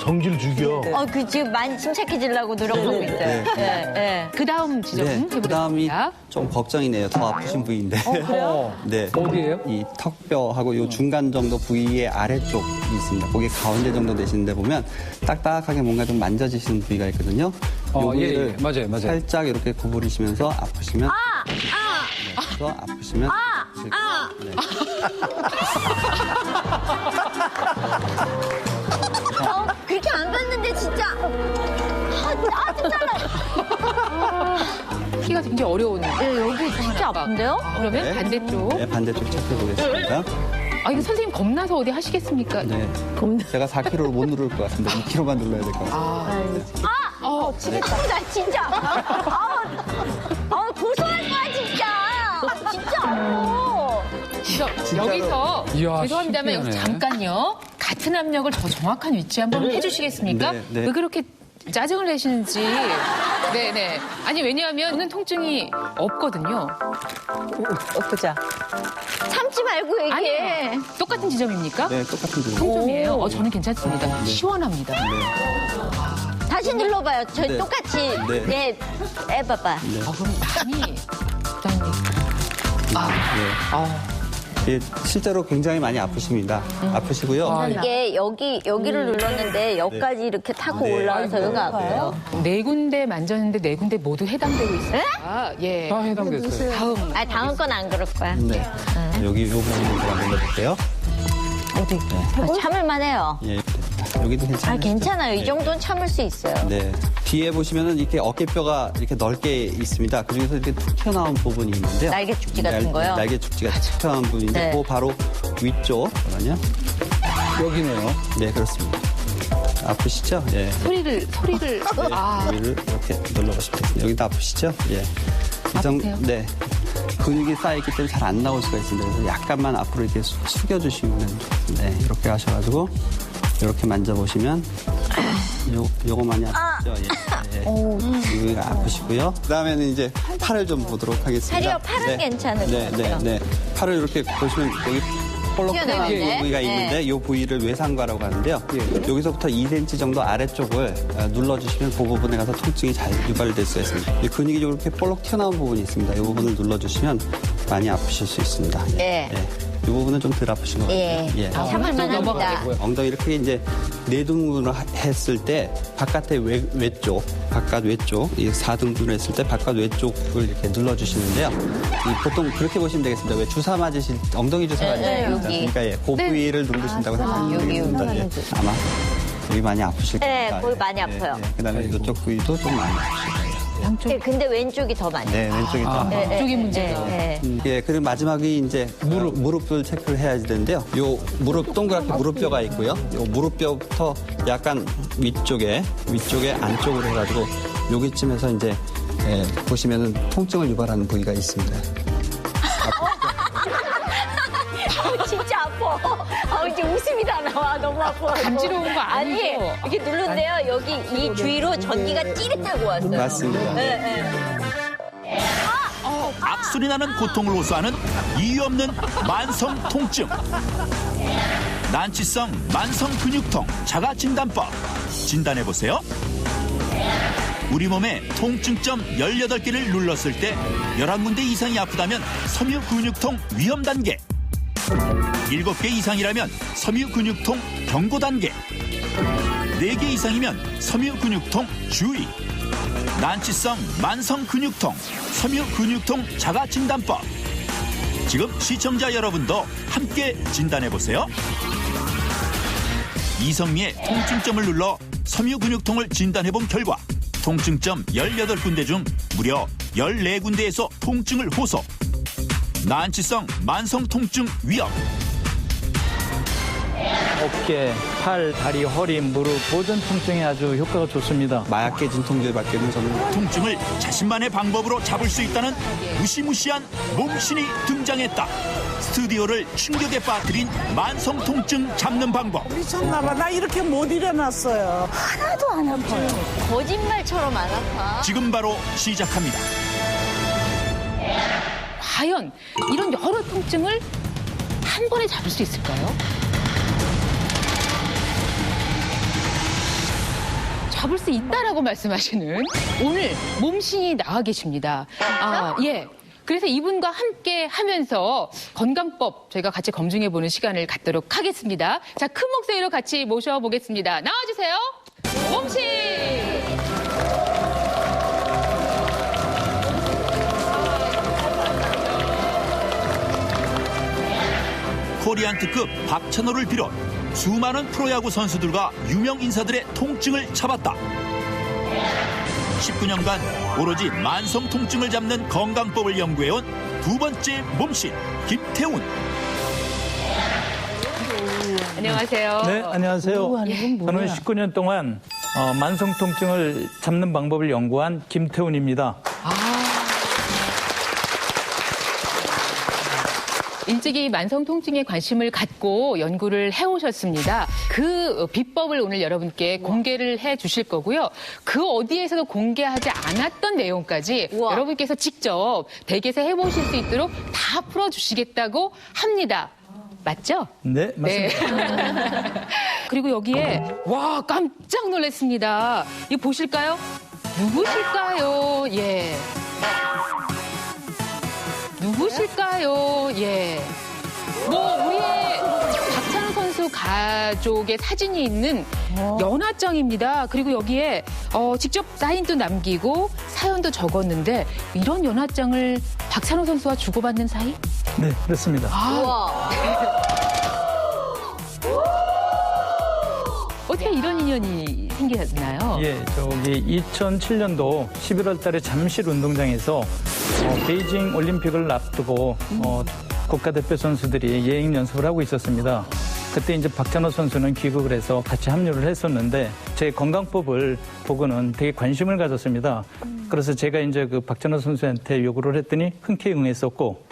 성질 죽여. 그 지금 많이 침착해지려고 노력하고 있어요. 네. 그 다음 지점 그 다음이 좀 걱정이네요. 더 아프신 부위인데. 그래요? 네. 어디예요? 이 턱뼈하고 이 중간 정도 부위의 아래쪽이 있습니다. 거기 가운데 정도 되시는데 보면 딱딱하게 뭔가 좀 만져지시는 부위가 있거든요. 예, 맞아요. 살짝 이렇게 구부리시면서 아프시면. 그래서 아프시면. 네. 그렇게 안 봤는데 진짜. 키가 굉장히 어려운데. 여기 진짜 아픈데요? 그러면 네. 반대쪽. 네, 반대쪽 체크해보겠습니다. 이거 선생님 겁나서 어디 하시겠습니까? 네. 제가 4kg를 못 누를 것 같은데 2kg만 눌러야 될 것 같아요. 나 진짜. 고소할 거야, 진짜. 진짜 아파. 여기서 이야, 죄송합니다만 여기 신기하네. 잠깐요. 같은 압력을 더 정확한 위치에 한번 해주시겠습니까? 네, 네. 왜 그렇게 짜증을 내시는지. 네네. 아니 왜냐하면 저는 통증이 없거든요. 보자. 참지 말고 얘기해. 아니에요. 똑같은 지점입니까? 네, 똑같은 지점. 통점이에요. 저는 괜찮습니다. 시원합니다. 다시 눌러봐요. 저희 네. 똑같이. 네. 네. 해봐봐. 그럼 많이 부장님. 예, 실제로 굉장히 많이 아프십니다. 아프시고요. 이게 여기를 눌렀는데 여기까지 이렇게 타고 올라와서 여기가 아파요. 네 군데 만졌는데 네 군데 모두 해당되고 있어요. 예. 다 해당됐어요. 다음 건 안 그럴 거야. 네. 여기 이 부분을 제가 눌러볼게요. 참을만 해요. 예, 여기도 괜찮아요. 괜찮아요. 이 정도는 참을 수 있어요. 네. 뒤에 보시면은 이렇게 어깨뼈가 이렇게 넓게 있습니다. 그 중에서 이렇게 툭 튀어나온 부분이 있는데요. 날개 축지 같은 거요? 날개 축지가 툭 튀어나온 부분인데, 네. 그 바로 위쪽. 잠깐만요. 여기네요. 네, 그렇습니다. 아프시죠? 예. 소리를. 여기를 이렇게 눌러보시면 됩니다. 여기도 아프시죠? 예. 네. 근육이 쌓여있기 때문에 잘 안 나올 수가 있습니다. 그래서 약간만 앞으로 이렇게 숙여주시면 좋습니다. 네, 이렇게 하셔가지고 이렇게 만져보시면 요거 많이 아프시죠? 예. 여기가 아프시고요. 그다음에는 이제 팔을 좀 보도록 하겠습니다. 팔이요? 팔은 괜찮을 것 같아요. 네. 팔을 이렇게 보시면 여기 볼록 튀어나온 튀어나오네. 부위가 있는데 이 부위를 외상과라고 하는데요. 여기서부터 2cm 정도 아래쪽을 눌러주시면 그 부분에 가서 통증이 잘 유발될 수 있습니다. 이 근육이 이렇게 볼록 튀어나온 부분이 있습니다. 이 부분을 눌러주시면 많이 아프실 수 있습니다. 예. 이 부분은 좀 덜 아프신 것 같아요. 예. 참을만 합니다. 엉덩이를 크게 이제 네등분을 했을 때 바깥의 바깥 외쪽, 이 4등분을 했을 때 바깥 외쪽을 이렇게 눌러주시는데요. 보통 그렇게 보시면 되겠습니다. 왜 주사 맞으실 엉덩이 주사 맞으실 여기. 그러니까 그 부위를 누르신다고 생각하면 되겠습니다. 예. 아마 여기 많이 아프실 겁니다. 네, 거기 많이 아파요. 그다음에 이쪽 부위도 좀 많이 아프실 거예요. 근데 왼쪽이 더 많이. 네, 왼쪽이 더. 왼쪽이 문제죠. 예, 그리고 마지막이 이제 무릎을 체크를 해야 되는데요. 요 무릎 동그랗게 무릎뼈가 있고요. 요 무릎뼈부터 약간 위쪽에 안쪽으로 해가지고 여기쯤에서 이제 보시면은 통증을 유발하는 부위가 있습니다. 진짜 아파. 이제 웃음이 다 나와. 너무 아파. 간지러운 거 아니죠? 아니, 이렇게 누른데요. 여기 이 주위로 전기가 찌릿하고 왔어요. 맞습니다. 네. 악소리 나는 고통을 호소하는 이유 없는 만성 통증. 난치성 만성 근육통 자가 진단법. 진단해 보세요. 우리 몸에 통증점 18개를 눌렀을 때 11군데 이상이 아프다면 섬유 근육통 위험 단계. 7개 이상이라면 섬유 근육통 경고 단계. 4개 이상이면 섬유 근육통 주의. 난치성 만성 근육통 섬유 근육통 자가 진단법. 지금 시청자 여러분도 함께 진단해 보세요. 이성미의 통증점을 눌러 섬유 근육통을 진단해 본 결과 통증점 18군데 중 무려 14군데에서 통증을 호소. 난치성 만성 통증 위험. 어깨, 팔, 다리, 허리, 무릎 모든 통증에 아주 효과가 좋습니다. 마약 깨진 통증밖에는 저는 통증을 자신만의 방법으로 잡을 수 있다는 무시무시한 몸신이 등장했다. 스튜디오를 충격에 빠뜨린 만성 통증 잡는 방법. 미쳤나봐. 나 이렇게 못 일어났어요. 하나도 안 아파요. 거짓말처럼 안 아파. 지금 바로 시작합니다. 과연 이런 여러 통증을 한 번에 잡을 수 있을까요? 잡을 수 있다라고 말씀하시는 오늘 몸신이 나와 계십니다. 예. 그래서 이분과 함께 하면서 건강법 저희가 같이 검증해보는 시간을 갖도록 하겠습니다. 자, 큰 목소리로 같이 모셔보겠습니다. 나와주세요. 몸신! 코리안 특급 박찬호를 비롯 수많은 프로야구 선수들과 유명 인사들의 통증을 잡았다. 19년간 오로지 만성 통증을 잡는 건강법을 연구해온 두 번째 몸신 김태훈. 안녕하세요. 네, 안녕하세요. 저는 19년 동안 만성 통증을 잡는 방법을 연구한 김태훈입니다. 일찍이 만성 통증에 관심을 갖고 연구를 해오셨습니다. 그 비법을 오늘 여러분께 공개를 해주실 거고요. 그 어디에서도 공개하지 않았던 내용까지 여러분께서 직접 댁에서 해보실 수 있도록 다 풀어주시겠다고 합니다. 맞죠? 네, 맞습니다. 네. 그리고 여기에 와 깜짝 놀랐습니다. 이거 보실까요? 누구실까요? 예. 누구실까요? 예. 우리의 박찬호 선수 가족의 사진이 있는 연하장입니다. 그리고 여기에 직접 사인도 남기고 사연도 적었는데 이런 연하장을 박찬호 선수와 주고받는 사이? 네, 그렇습니다. 어떻게 이런 인연이 생겼나요? 예, 저기 2007년도 11월 달에 잠실 운동장에서 베이징 올림픽을 앞두고 국가대표 선수들이 예행 연습을 하고 있었습니다. 그때 이제 박찬호 선수는 귀국을 해서 같이 합류를 했었는데 제 건강법을 보고는 되게 관심을 가졌습니다. 그래서 제가 이제 그 박찬호 선수한테 요구를 했더니 흔쾌히 응했었고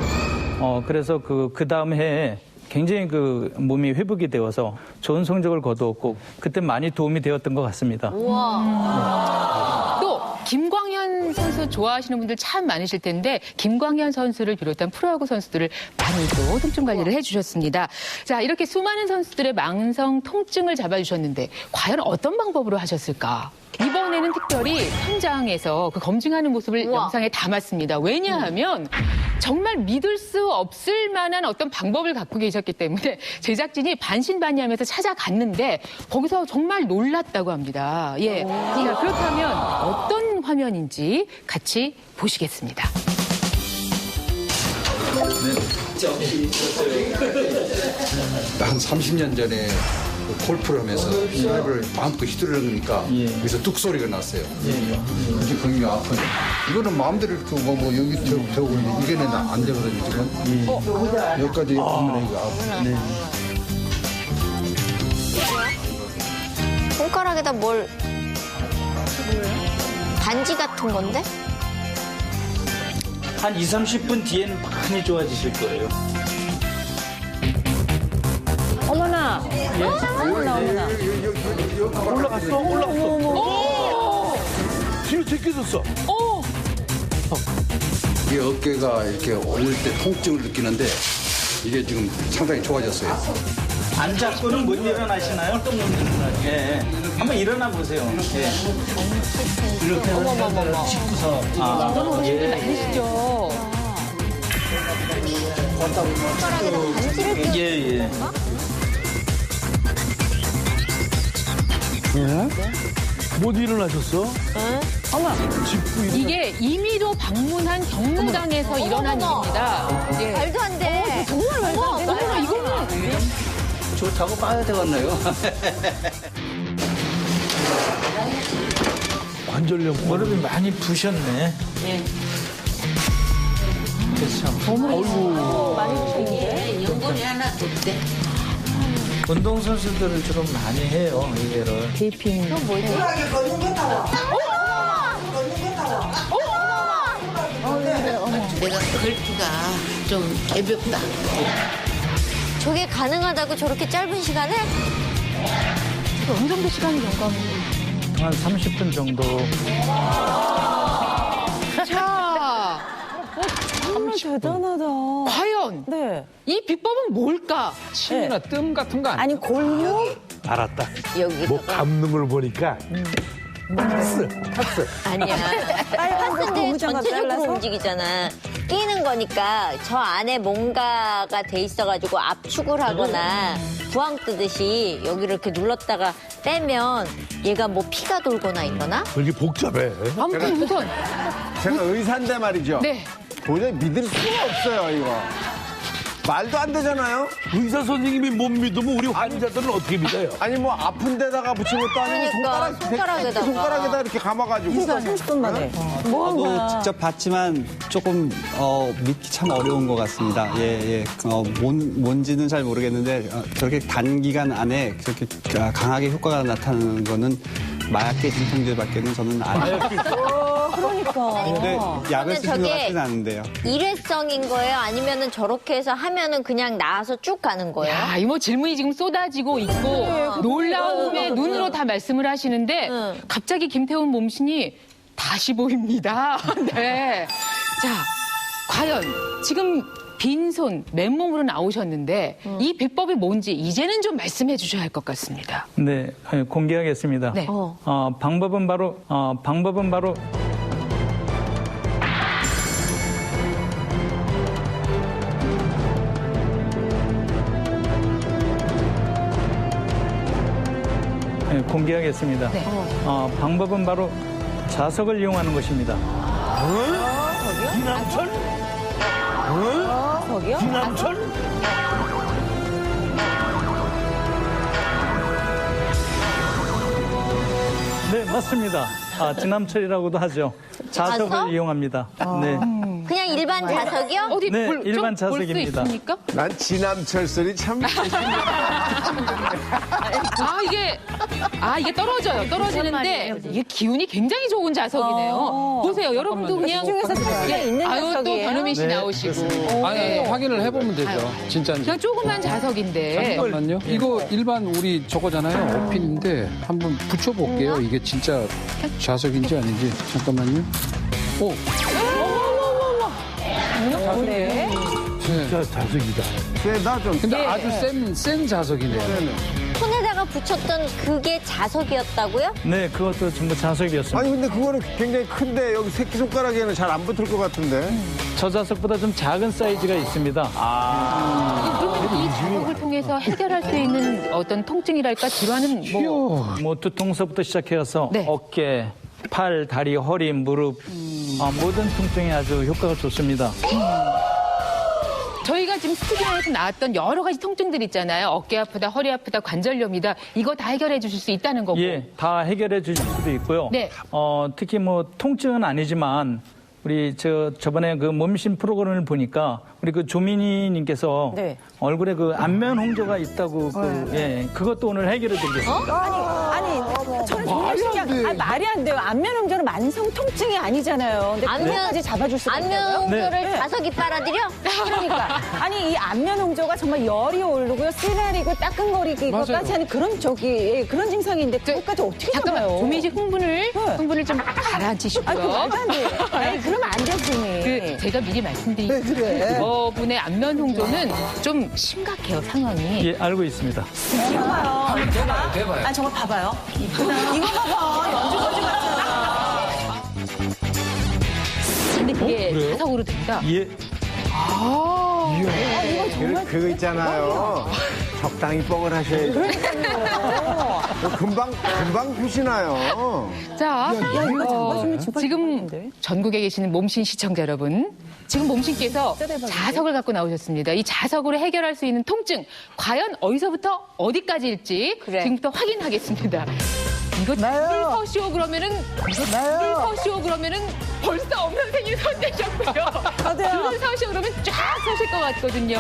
그래서 그 다음 해에 굉장히 그 몸이 회복이 되어서 좋은 성적을 거두었고 그때 많이 도움이 되었던 것 같습니다. 또 김광현 선수 좋아하시는 분들 참 많으실 텐데 김광현 선수를 비롯한 프로야구 선수들을 많이 또 통증 관리를 해주셨습니다. 자, 이렇게 수많은 선수들의 만성 통증을 잡아주셨는데 과연 어떤 방법으로 하셨을까? 이번에는 특별히 현장에서 그 검증하는 모습을 영상에 담았습니다. 왜냐하면 정말 믿을 수 없을 만한 어떤 방법을 갖고 계셨기 때문에 제작진이 반신반의하면서 찾아갔는데 거기서 정말 놀랐다고 합니다. 예. 자, 그렇다면 어떤 화면인지 같이 보시겠습니다. 한 30년 전에 골프를 하면서 드라이브를 마음껏 휘두르니까 여기서 뚝 소리가 났어요. 이제 거기가 아프네. 이거는 마음대로 이렇게 여기 되고 있는데 이게는 안 되거든요, 지금. 여기까지 오면 이거 아프네. 손가락에다 뭘 반지 같은 건데? 한 20, 30분 뒤에는 많이 좋아지실 거예요. 어머나. 어머나. 올라갔어. 뒤로 제껴졌어. 이게 어깨가 이렇게 올릴 때 통증을 느끼는데 이게 지금 상당히 좋아졌어요. 안 잡고는 못 일어나시나요? 또 못 일어나요. 예. 한번 일어나 보세요. 예. 이렇게 하면 짚고서. 이런 어르신들 많으시죠? 손가락에다 반지를 끼워. 예. 못 일어나셨어? 이게 임의로 방문한 경로당에서 일어난 일입니다. 예. 말도 안 돼. 정말 말도 안 돼. 어머나, 이거는. 좋다고 빠야 되겠네요. 관절염. 무릎이 많이 부셨네. 예. 그렇죠. 많이 부시는데? 연골이 하나 뒀대. 운동선수들은 주로 많이 해요, 이거를. 테이핑. 그건 뭐지? 내가 긁기가 좀 가볍다. 저게 가능하다고 저렇게 짧은 시간에? 어느 정도 시간이 연감이? 한 30분 정도. 자, 정말 대단하다. 과연 네. 이 비법은 뭘까? 침이나 뜸 같은 거 아니에요? 아니, 골목? 알았다. 여기. 뭐 감는 걸 보니까 카스. 아니야. 파스인데 고무장갑 전체적으로 잘라서? 움직이잖아. 끼는 거니까 저 안에 뭔가가 돼 있어가지고 압축을 하거나 부항 뜨듯이 여기를 이렇게 눌렀다가 빼면 얘가 뭐 피가 돌거나 있거나? 왜 이렇게 복잡해? 아무튼 우선 제가 의사인데 말이죠. 네. 도저히 믿을 수가 없어요, 이거. 말도 안 되잖아요? 의사 선생님이 못 믿으면 우리 환자들은 어떻게 믿어요? 아니, 뭐, 아픈 데다가 붙인 것도 아니고, 그러니까, 손가락에다가 이렇게 감아가지고. 30분 만에. 뭐 한 저도 거야? 직접 봤지만 조금 믿기 참 어려운 것 같습니다. 예. 뭔지는 잘 모르겠는데 저렇게 단기간 안에 그렇게 강하게 효과가 나타나는 거는 마약계 진통제밖에는 저는 안 해요. 그러니까. 근데 약을 근데 쓰는 것 저게 같지는 않은데요. 일회성인 거예요? 아니면은 저렇게 해서 하면은 그냥 나와서 쭉 가는 거예요? 야, 이 뭐 질문이 지금 쏟아지고 있고 놀라움에 눈으로 다 말씀을 하시는데 갑자기 김태훈 몸신이 다시 보입니다. 네. 자, 과연 지금 빈손 맨몸으로 나오셨는데 이 비법이 뭔지 이제는 좀 말씀해 주셔야 할 것 같습니다. 네, 공개하겠습니다. 네. 방법은 바로 공개하겠습니다. 네. 방법은 바로 자석을 이용하는 것입니다. 김남철? 저기요? 김남철? 네, 맞습니다. 진남철이라고도 하죠. 자석을 자석? 이용합니다. 네. 그냥 일반 자석이요? 어디 네, 볼, 일반 좀 볼 수 자석입니다. 있습니까? 난 지남철 소리 참. 이게 떨어져요. 떨어지는데 이게 기운이 굉장히 좋은 자석이네요. 보세요. 여러분도 그냥 중에서 자석이 있는 아유 또 자석이에요? 변우민 씨 네, 나오시고. 아니, 확인을 해보면 되죠. 진짜인지. 그냥 조그만 자석인데. 잠깐만요. 이거 일반 우리 저거잖아요. 어필인데 한번 붙여볼게요. 이게 진짜 자석인지 아닌지. 잠깐만요. 오, 그래? 진짜 자석이다. 나 좀. 근데 아주 센 자석이네요. 손에다가 붙였던 그게 자석이었다고요? 네, 그것도 전부 자석이었습니다. 아니, 근데 그거는 굉장히 큰데, 여기 새끼손가락에는 잘 안 붙을 것 같은데. 저 자석보다 좀 작은 사이즈가 있습니다. 그러면 이 자석을 통해서 해결할 수 있는 어떤 통증이랄까 질환은 뭐 두통서부터 시작해서 네. 어깨, 팔, 다리, 허리, 무릎 모든 통증에 아주 효과가 좋습니다. 저희가 지금 스튜디오에서 나왔던 여러 가지 통증들 있잖아요. 어깨 아프다, 허리 아프다, 관절염이다. 이거 다 해결해 주실 수 있다는 거고. 예, 다 해결해 주실 수도 있고요. 네. 특히 뭐 통증은 아니지만 우리 저번에 그 몸신 프로그램을 보니까 우리 그 조민희님께서 네. 얼굴에 그 안면 홍조가 있다고 그것도 오늘 해결해 드리겠습니다. 아니, 저는 정말 신기한. 말이 안 돼요. 안면 홍조는 만성 통증이 아니잖아요. 근데 그거까지 잡아줄 수가 있어요? 안면 홍조를 자석이 빨아들여? 그러니까. 아니, 이 안면 홍조가 정말 열이 오르고요. 쓰라리고 따끔거리기까지 하는 그런 그런 증상인데 그것까지 어떻게 잠깐만, 잡아요? 조민 씨 흥분을 좀 가라앉히시고요. 아니, 말도 안 돼. 아니, 그러면 안 되지. 제가 미리 말씀드릴게요. 저분의 안면 홍조는 좀 심각해요, 상황이. 예, 알고 있습니다. 이거 봐요. 대봐요. 아, 정말 봐봐요. 이거 봐봐. 연주거지 같잖아. 근데 그게 자석으로 된다. 예. 이거 정말 그거 있잖아요. 적당히 뻥을 하셔야죠. 금방 푸시나요. 자, 이거 잡아주면 진짜 지금 전국에 계시는 몸신 시청자 여러분, 지금 몸신께서 자석을 갖고 나오셨습니다. 이 자석으로 해결할 수 있는 통증, 과연 어디서부터 어디까지일지 지금부터 확인하겠습니다. 이거 줄을 서시오 그러면은 벌써 엄선생님 손대셨고요. 줄을 서시오 그러면 쫙 서실 것 같거든요.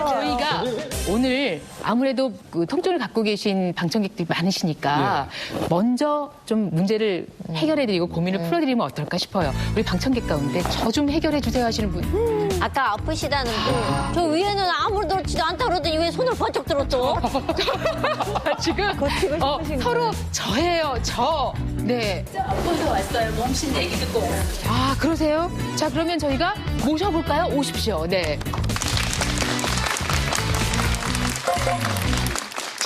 저희가 오늘 아무래도 그 통증을 갖고 계신 방청객들이 많으시니까 먼저 좀 문제를 해결해드리고 고민을 풀어드리면 어떨까 싶어요. 우리 방청객 가운데 저 좀 해결해 주세요 하시는 분. 아까 아프시다는 분. 저 위에는 아무도 그렇지도 않다 그러더니 왜 손을 번쩍 들었죠? 지금 서로 저예요, 저. 네. 보러 왔어요. 몸신 얘기 듣고. 아, 그러세요? 자, 그러면 저희가 모셔볼까요? 오십시오. 네.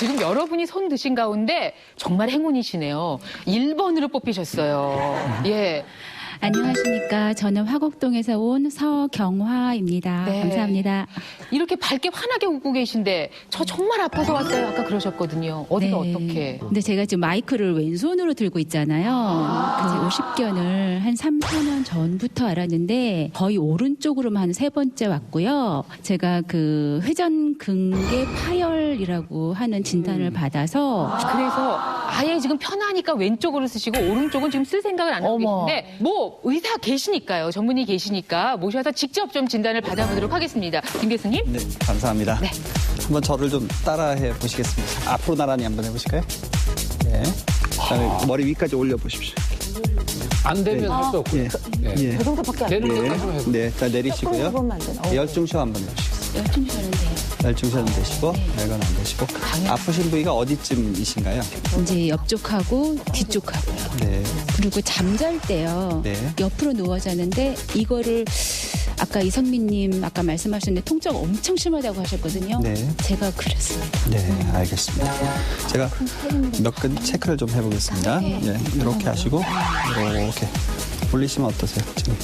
지금 여러분이 손 드신 가운데 정말 행운이시네요. 1번으로 뽑히셨어요. 예. 안녕하십니까. 저는 화곡동에서 온 서경화입니다. 네. 감사합니다. 이렇게 밝게 환하게 웃고 계신데 저 정말 아파서 왔어요. 아까 그러셨거든요. 어디가 네. 어떻게? 근데 제가 지금 마이크를 왼손으로 들고 있잖아요. 그래서 50견을 한 3, 4년 전부터 알았는데 거의 오른쪽으로만 한 3번째 왔고요. 제가 그 회전근개 파열이라고 하는 진단을 받아서 그래서 아예 지금 편하니까 왼쪽으로 쓰시고 오른쪽은 지금 쓸 생각을 안 하고 계신데 뭐 의사 계시니까요. 전문의 계시니까 모셔서 직접 좀 진단을 받아보도록 하겠습니다. 김 교수님. 네, 감사합니다. 한번 저를 좀 따라해 보시겠습니다. 앞으로 나란히 한번 해보실까요? 네. 그다음에 머리 위까지 올려보십시오. 안 되면 할 수 없고. 예. 예. 그 정도밖에 안 되는 돼요. 데까지만 해보세요. 네, 자 내리시고요. 열중셔 한번 해보시겠습니다. 열중시하는데요. 열중셔는 되시고, 열건 안 되시고. 아프신 부위가 어디쯤이신가요? 이제 옆쪽하고 뒤쪽하고요. 네. 그리고 잠잘 때요. 네. 옆으로 누워 자는데 이거를 아까 이성민님 아까 말씀하셨는데 통증 엄청 심하다고 하셨거든요. 네. 제가 그랬습니다. 네, 알겠습니다. 제가 몇 근 체크를 좀 해보겠습니다. 네, 이렇게 하시고, 이렇게 올리시면 어떠세요? 지금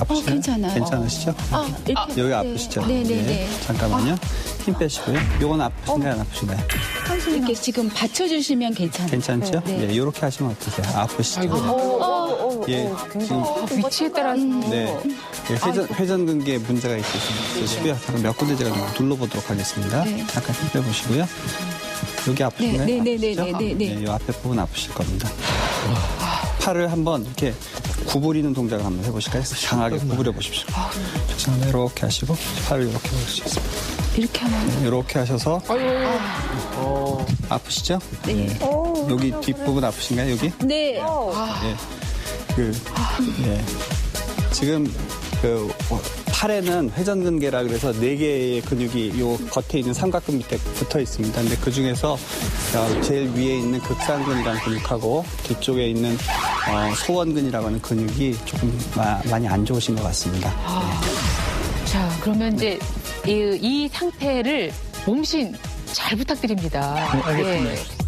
아프시나요? 괜찮아요. 괜찮으시죠? 이렇게. 여기 네. 아프시죠? 네네네. 잠깐만요. 힘 빼시고요. 요건 아프신가요? 안 아프신가요? 이렇게 지금 받쳐주시면 괜찮아요. 괜찮죠? 네. 네, 이렇게 하시면 어떠세요? 아프시죠? 예, 지금 위치에 따라서. 네, 회전근개에 문제가 있으시고요. 잠깐 몇 군데 제가 좀 눌러보도록 하겠습니다. 네. 잠깐 힘 빼보시고요. 여기 아프신가요? 네네네네네. 네, 이 앞에 부분 아프실 겁니다. 팔을 한번 이렇게 구부리는 동작을 한번 해보실까요? 강하게 구부려 보십시오. 이렇게 하시고 팔을 이렇게 보시겠습니다. 이렇게 하면 이렇게 하셔서 아프시죠? 네. 여기 뒷부분 아프신가요? 여기? 네. 예. 지금 팔에는 회전근개라 그래서 4개의 근육이 요 겉에 있는 삼각근 밑에 붙어 있습니다. 근데 그 중에서 제일 위에 있는 극상근이라는 근육하고 뒤쪽에 있는 소원근이라고 하는 근육이 조금 많이 안 좋으신 것 같습니다. 자, 그러면 이제 이 상태를 몸신 잘 부탁드립니다. 네, 알겠습니다.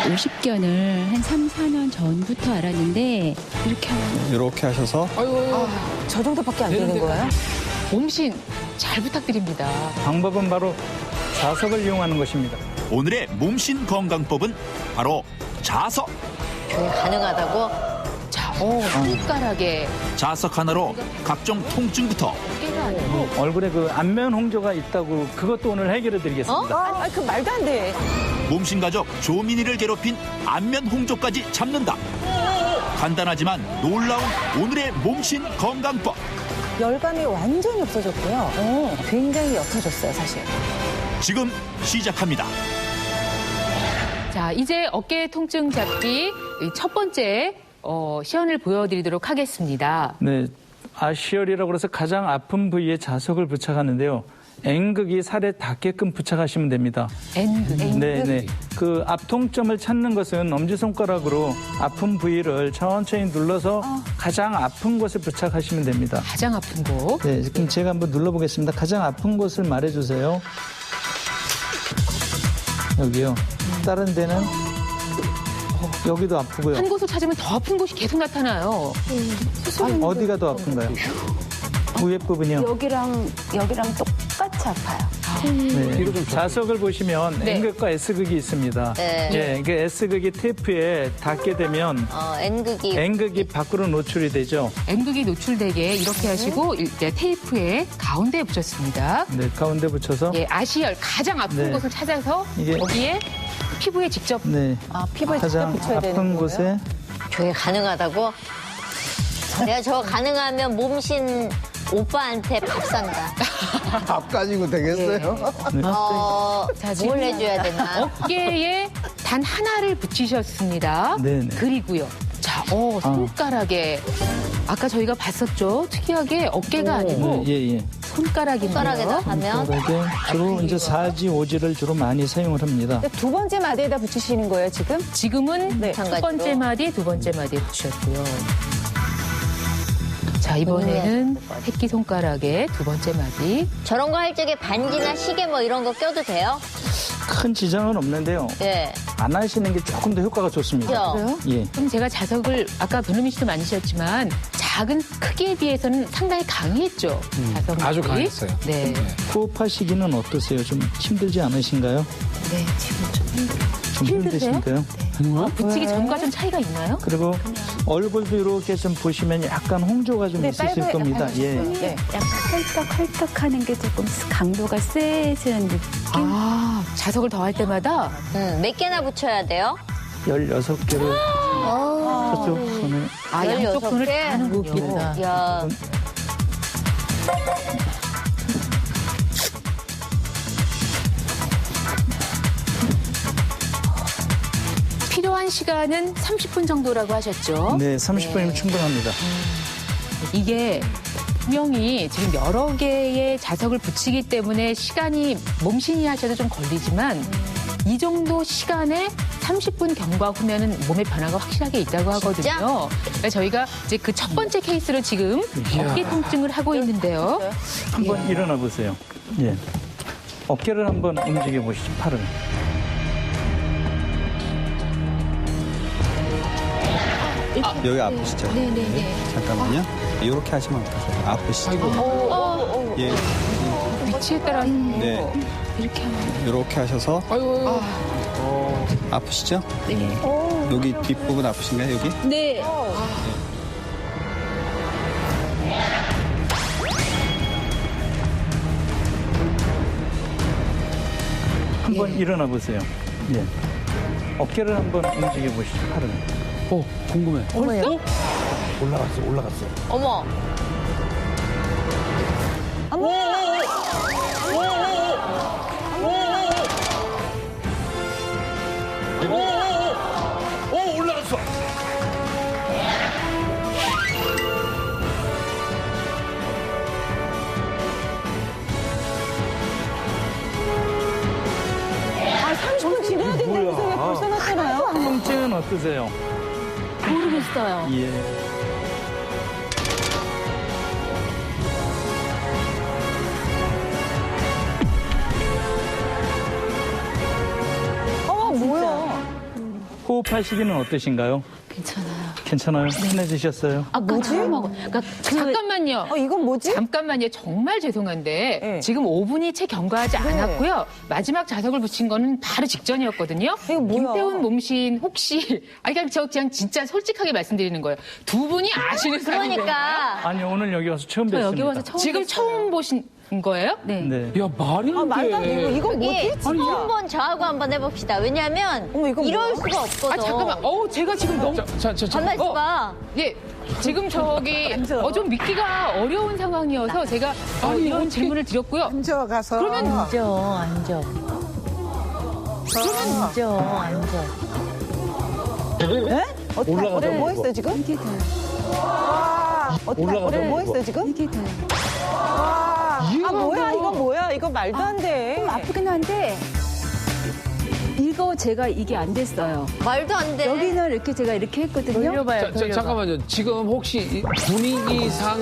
50견을 한 3, 4년 전부터 알았는데 이렇게 하면 이렇게 하셔서 저 정도밖에 안 되는 거예요? 몸신 잘 부탁드립니다. 방법은 바로 자석을 이용하는 것입니다. 오늘의 몸신 건강법은 바로 자석. 가능하다고? 자, 손가락에 자석 하나로 각종 통증부터 어깨가 아니고 얼굴에 그 안면 홍조가 있다고 그것도 오늘 해결해 드리겠습니다. 그 말도 안 돼. 몸신 가족 조민이를 괴롭힌 안면 홍조까지 잡는다. 간단하지만 놀라운 오늘의 몸신 건강법. 열감이 완전히 없어졌고요. 굉장히 옅어졌어요, 사실. 지금 시작합니다. 자, 이제 어깨 통증 잡기 첫 번째 시연을 보여드리도록 하겠습니다. 네, 아시얼이라고 해서 가장 아픈 부위에 자석을 부착하는데요. N극이 살에 닿게끔 부착하시면 됩니다. N극. 네. 그 앞통점을 찾는 것은 엄지손가락으로 아픈 부위를 천천히 눌러서 가장 아픈 곳에 부착하시면 됩니다. 가장 아픈 곳. 네, 지금 제가 한번 눌러보겠습니다. 가장 아픈 곳을 말해주세요. 여기요. 다른 데는 여기도 아프고요. 한 곳을 찾으면 더 아픈 곳이 계속 나타나요. 어디가 더 아픈가요? 위에 부분이요. 여기랑 똑같이 아파요. 네. 자석을 보시면 네. N극과 S극이 있습니다. 네. 예, 그 S극이 테이프에 닿게 되면 N극이. N극이 밖으로 노출이 되죠. N극이 노출되게 이렇게 하시고 이제 테이프에 가운데에 붙였습니다. 네, 가운데 붙여서. 예, 아시열 가장 아픈 네. 곳을 찾아서 이게- 거기에 피부에 직접 네. 피부에 가장 직접 붙여야 되는 아픈 거예요? 곳에 교회 가능하다고? 내가 저거 가능하면 몸신 오빠한테 밥 산다. 밥 가지고 되겠어요? 뭘 해줘야 되나? 어깨에 단 하나를 붙이셨습니다. 네네. 그리고요. 자, 손가락에 아까 저희가 봤었죠. 특이하게 어깨가 아니고 예. 손가락에다 손가락이네요. 하면 손가락에 주로 이제 사지 오지를 주로 많이 사용을 합니다. 두 번째 마디에다 붙이시는 거예요, 지금? 지금은 첫 번째 마디, 두 번째 마디에 붙이셨고요. 자, 이번에는 새끼손가락의 두 번째 마디. 저런 거 할 적에 반지나 시계 뭐 이런 거 껴도 돼요? 큰 지장은 없는데요. 예. 안 하시는 게 조금 더 효과가 좋습니다. 그래요? 예. 그럼 제가 자석을 아까 변호민 씨도 만지셨지만 작은 크기에 비해서는 상당히 강했죠. 자석이. 아주 강했어요. 네. 호흡하시기는 어떠세요? 좀 힘들지 않으신가요? 네, 지금 좀 좀 힘드신가요? 붙이기 전과 좀 차이가 있나요? 그리고 얼굴도 이렇게 좀 보시면 약간 홍조가 좀 있으실 겁니다. 예. 약간 헐떡헐떡하는 게 조금 강도가 세지는 느낌. 아, 자석을 더할 때마다 몇 개나 붙여야 돼요? 16개를 저쪽 손을 아, 양쪽 손을 16개? 다 하는군요. 야. 필요한 시간은 30분 정도라고 하셨죠? 네, 30분이면 충분합니다. 이게 분명히 지금 여러 개의 자석을 붙이기 때문에 시간이 몸신이 하셔도 좀 걸리지만 이 정도 시간에 30분 경과 후면은 몸의 변화가 확실하게 있다고 하거든요. 진짜? 그러니까 저희가 이제 그 첫 번째 케이스로 지금 어깨 통증을 하고 있는데요. 한번 일어나 보세요. 예. 어깨를 한번 움직여 보시죠. 팔을. 여기 아프시죠? 네네네. 잠깐만요. 이렇게 하시면 어떠세요? 아프시죠? 예. 위치에 따라 네. 이렇게 하면. 이렇게 하셔서 아프시죠? 네. 여기 뒷부분 아프신가요? 여기? 네. 한번 일어나 보세요. 예. 어깨를 한번 움직여 보시죠. 팔을. 궁금해. 벌써? 올라갔어. 어머. 올라갔어. 아, 30분 지나야 된다면서 왜 벌써 나타나요? 통증은 어떠세요? 모르겠어요. 예. 뭐야? 호흡하시기는 어떠신가요? 괜찮아요. 괜찮아요? 편해지셨어요? 아까 처음하고. 그러니까 잠깐만요. 이건 뭐지? 잠깐만요. 정말 죄송한데 네. 지금 5분이 채 경과하지 않았고요. 마지막 자석을 붙인 거는 바로 직전이었거든요. 이거 뭐야? 김태훈 몸신 혹시 그냥 그냥 진짜 솔직하게 말씀드리는 거예요. 두 분이 아시는 사람이에요. 그러니까. 아니, 오늘 여기 와서 처음 저 뵀습니다. 여기 와서 처음 지금 뵀어요. 처음 보신 거예요? 네. 네. 야, 말이 안 돼. 말도 안 되고 이건 여기 뭐지? 진짜. 한번 저하고 한번 해봅시다. 왜냐면 이건 이럴 뭐야? 수가 없거든. 아 잠깐만. 제가 지금 너무 가만 있어봐. 예. 지금 저기 좀 믿기가 어려운 상황이어서 제가 이런 질문을 드렸고요. 앉아가서. 그러면 앉아. 네? 어떻게 올라가자, 뭐 했어요 지금? 이게 돼요. 올라가자, 뭐 했어요 지금? 이게 돼요. 뭐야 이건 뭐야? 이거 말도 안 돼. 좀 아프긴 한데 이거 제가 이게 안 됐어요. 말도 안 돼. 여기는 이렇게 제가 이렇게 했거든요. 돌려봐요. 잠깐만요. 지금 혹시 이 분위기상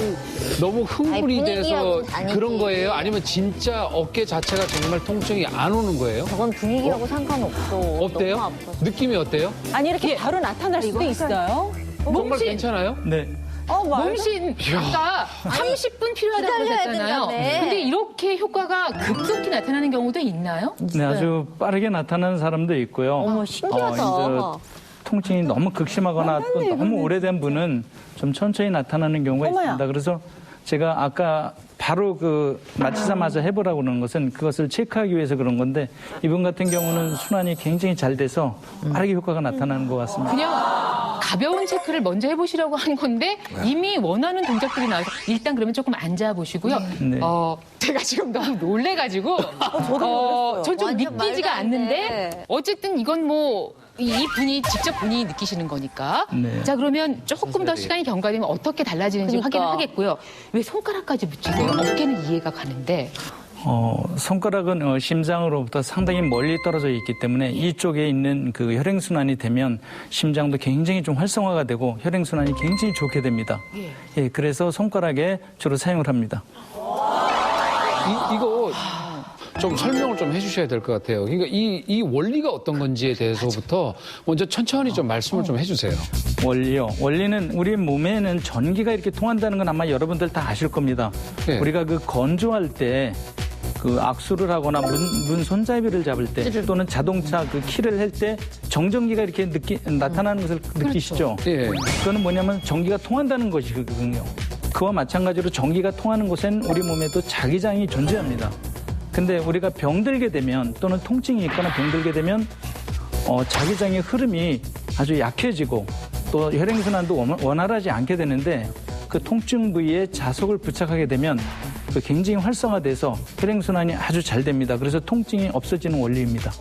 너무 흥분이 아니, 분위기하고 돼서 아니지. 그런 거예요? 아니면 진짜 어깨 자체가 정말 통증이 안 오는 거예요? 저건 분위기하고 상관없어. 어때요? 너무 아파서. 느낌이 어때요? 아니 이렇게 바로 나타날 수도 있어요? 정말 몸신 괜찮아요? 네. 몸신 아까 30분 필요하다고 기다려야 하셨잖아요. 된다며. 근데 이렇게 효과가 급속히 나타나는 경우도 있나요? 네, 아주 빠르게 나타나는 사람도 있고요. 어머, 신기하다. 이제 통증이 너무 극심하거나 또 너무 오래된 분은 좀 천천히 나타나는 경우가 있습니다. 그래서 제가 아까 바로 마치자마자 해보라고 그러는 것은 그것을 체크하기 위해서 그런 건데 이분 같은 경우는 순환이 굉장히 잘 돼서 빠르게 효과가 나타나는 것 같습니다. 그냥 가벼운 체크를 먼저 해보시라고 한 건데 이미 원하는 동작들이 나와서 일단 그러면 조금 앉아보시고요. 네. 제가 지금 너무 놀래가지고 저도 놀랐어요. 전 좀 완전 믿기지가 말도 안 않는데 돼. 어쨌든 이건 이 분이 직접 본인이 느끼시는 거니까. 네. 자 그러면 조금 더 시간이 경과되면 어떻게 달라지는지 그러니까. 확인을 하겠고요. 왜 손가락까지 붙이세요? 어깨는 이해가 가는데. 손가락은 심장으로부터 상당히 멀리 떨어져 있기 때문에 이쪽에 있는 그 혈행순환이 되면 심장도 굉장히 좀 활성화가 되고 혈행순환이 굉장히 좋게 됩니다. 예, 그래서 손가락에 주로 사용을 합니다. 이거 좀 설명을 좀 해주셔야 될 것 같아요. 그러니까 이 원리가 어떤 건지에 대해서부터 먼저 천천히 좀 말씀을 좀 해주세요. 원리요. 원리는 우리 몸에는 전기가 이렇게 통한다는 건 아마 여러분들 다 아실 겁니다. 네. 우리가 그 건조할 때 그 악수를 하거나 문 손잡이를 잡을 때 또는 자동차 그 키를 할 때 정전기가 이렇게 나타나는 것을 느끼시죠? 예. 그거는 뭐냐면 전기가 통한다는 것이거든요. 그와 마찬가지로 전기가 통하는 곳엔 우리 몸에도 자기장이 존재합니다. 근데 우리가 병들게 되면 또는 통증이 있거나 병들게 되면 자기장의 흐름이 아주 약해지고 또 혈행순환도 원활하지 않게 되는데 그 통증 부위에 자석을 부착하게 되면 그 굉장히 활성화돼서 혈행순환이 아주 잘 됩니다. 그래서 통증이 없어지는 원리입니다.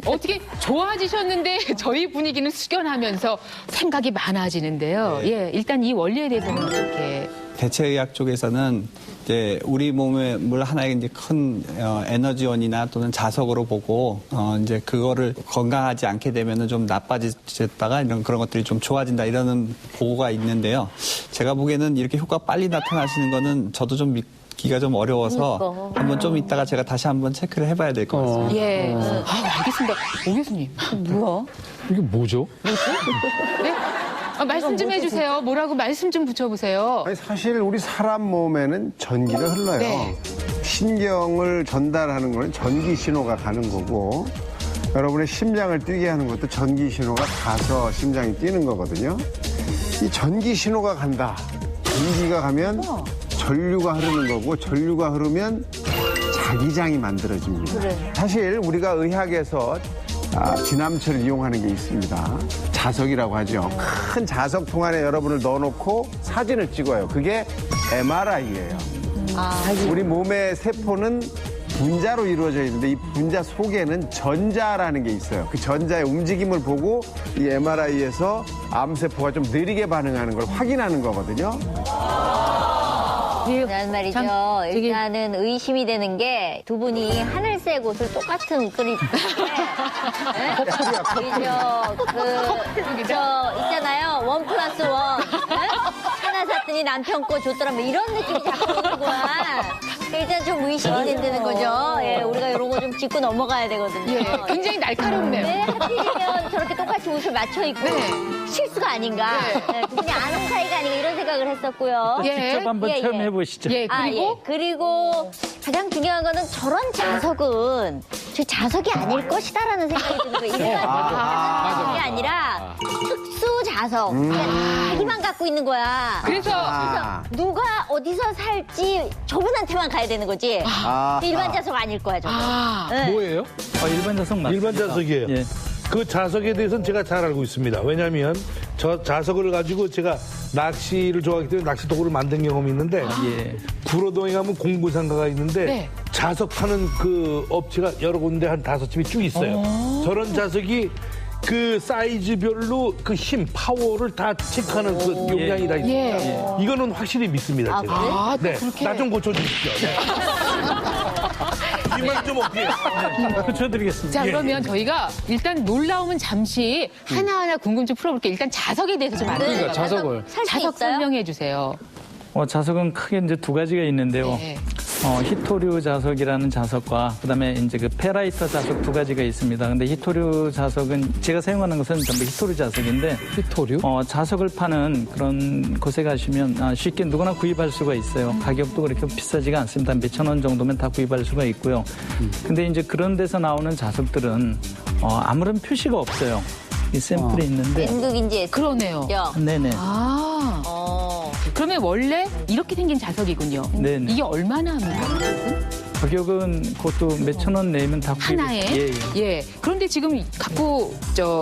어떻게 좋아지셨는데 저희 분위기는 숙연하면서 생각이 많아지는데요. 예, 일단 이 원리에 대해서는 어떻게? 대체의학 쪽에서는 이제 우리 몸을 하나의 이제 큰 에너지원이나 또는 자석으로 보고 이제 그거를 건강하지 않게 되면은 좀 나빠졌다가 그런 것들이 좀 좋아진다 이러는 보고가 있는데요. 제가 보기에는 이렇게 효과가 빨리 나타나시는 거는 저도 좀 기가 좀 어려워서 한번 좀 이따가 제가 다시 한번 체크를 해봐야 될 것 같습니다. 예. 알겠습니다. 오 교수님. 뭐야? 이게 뭐죠? 네? 말씀 좀 해주세요. 뭐라고 말씀 좀 붙여보세요. 아니, 사실 우리 사람 몸에는 전기가 흘러요. 네. 신경을 전달하는 거는 전기 신호가 가는 거고 여러분의 심장을 뛰게 하는 것도 전기 신호가 가서 심장이 뛰는 거거든요. 이 전기 신호가 간다. 전기가 가면 전류가 흐르는 거고 전류가 흐르면 자기장이 만들어집니다. 그래. 사실 우리가 의학에서 지남철을 이용하는 게 있습니다. 자석이라고 하죠. 큰 자석통 안에 여러분을 넣어놓고 사진을 찍어요. 그게 MRI예요. 우리 몸의 세포는 분자로 이루어져 있는데 이 분자 속에는 전자라는 게 있어요. 그 전자의 움직임을 보고 이 MRI에서 암세포가 좀 느리게 반응하는 걸 확인하는 거거든요. 난 말이죠. 일단은 의심이 되는 게 두 분이 하늘색 옷을 똑같은 옷을 입는데 저 있잖아요. 1+1 하나 샀더니 남편 거 줬더라면 이런 느낌이 자꾸 오는 거야. 일단 좀 의심이 된다는 거죠. 예, 우리가 이런 거 좀 짚고 넘어가야 되거든요. 예, 굉장히 날카롭네요. 네, 하필이면 저렇게 똑같이 옷을 맞춰 입고 실수가 아닌가. 네, 두 분이 아는 사이가 아닌가 이런 생각을 했었고요. 직접 한번 체험해 보시죠. 예, 그리고 그리고 가장 중요한 거는 저런 자석은 저 자석이 아닐 것이다라는 생각이 드는 거예요. 일반 자석이 아니라 특수 자석. 자기만 갖고 있는 거야. 그래서 누가 어디서 살지 저분한테만 가야 되는 거지. 일반 자석 아닐 거야, 저거. 네. 뭐예요? 일반 자석 맞습니다. 일반 자석이에요. 예. 그 자석에 대해서는 제가 잘 알고 있습니다. 왜냐하면 저 자석을 가지고 제가 낚시를 좋아하기 때문에 낚시 도구를 만든 경험이 있는데 구로동에 가면 공구상가가 있는데 자석 파는 그 업체가 여러 군데 한 5집이 쭉 있어요. 저런 자석이 그 사이즈별로 그 힘, 파워를 다 체크하는 그 용량이 다 있습니다. 이거는 확실히 믿습니다. 제가. 네. 나 좀 고쳐주십시오. 이만 좀 어떻게 고쳐드리겠습니다. 자, 그러면 저희가 일단 놀라움은 잠시 하나하나 궁금증 풀어볼게요. 일단 자석에 대해서 좀 알아볼게요. 자석을. 살수 있어요? 설명해 주세요. 자석은 크게 이제 두 가지가 있는데요. 네. 히토류 자석이라는 자석과 그다음에 이제 그 페라이터 자석 두 가지가 있습니다. 근데 히토류 자석은 제가 사용하는 것은 전부 히토류 자석인데 히토류? 자석을 파는 그런 곳에 가시면 쉽게 누구나 구입할 수가 있어요. 가격도 그렇게 비싸지가 않습니다. 몇천 원 정도면 다 구입할 수가 있고요. 근데 이제 그런 데서 나오는 자석들은 아무런 표시가 없어요. 이 샘플이 있는데 연극인지 그러네요. 네네. 그러면 원래 이렇게 생긴 자석이군요. 네네. 이게 얼마나 합니까? 가격은 그것도 몇천 원 내면 다 구입이 하나에? 예. 그런데 지금 갖고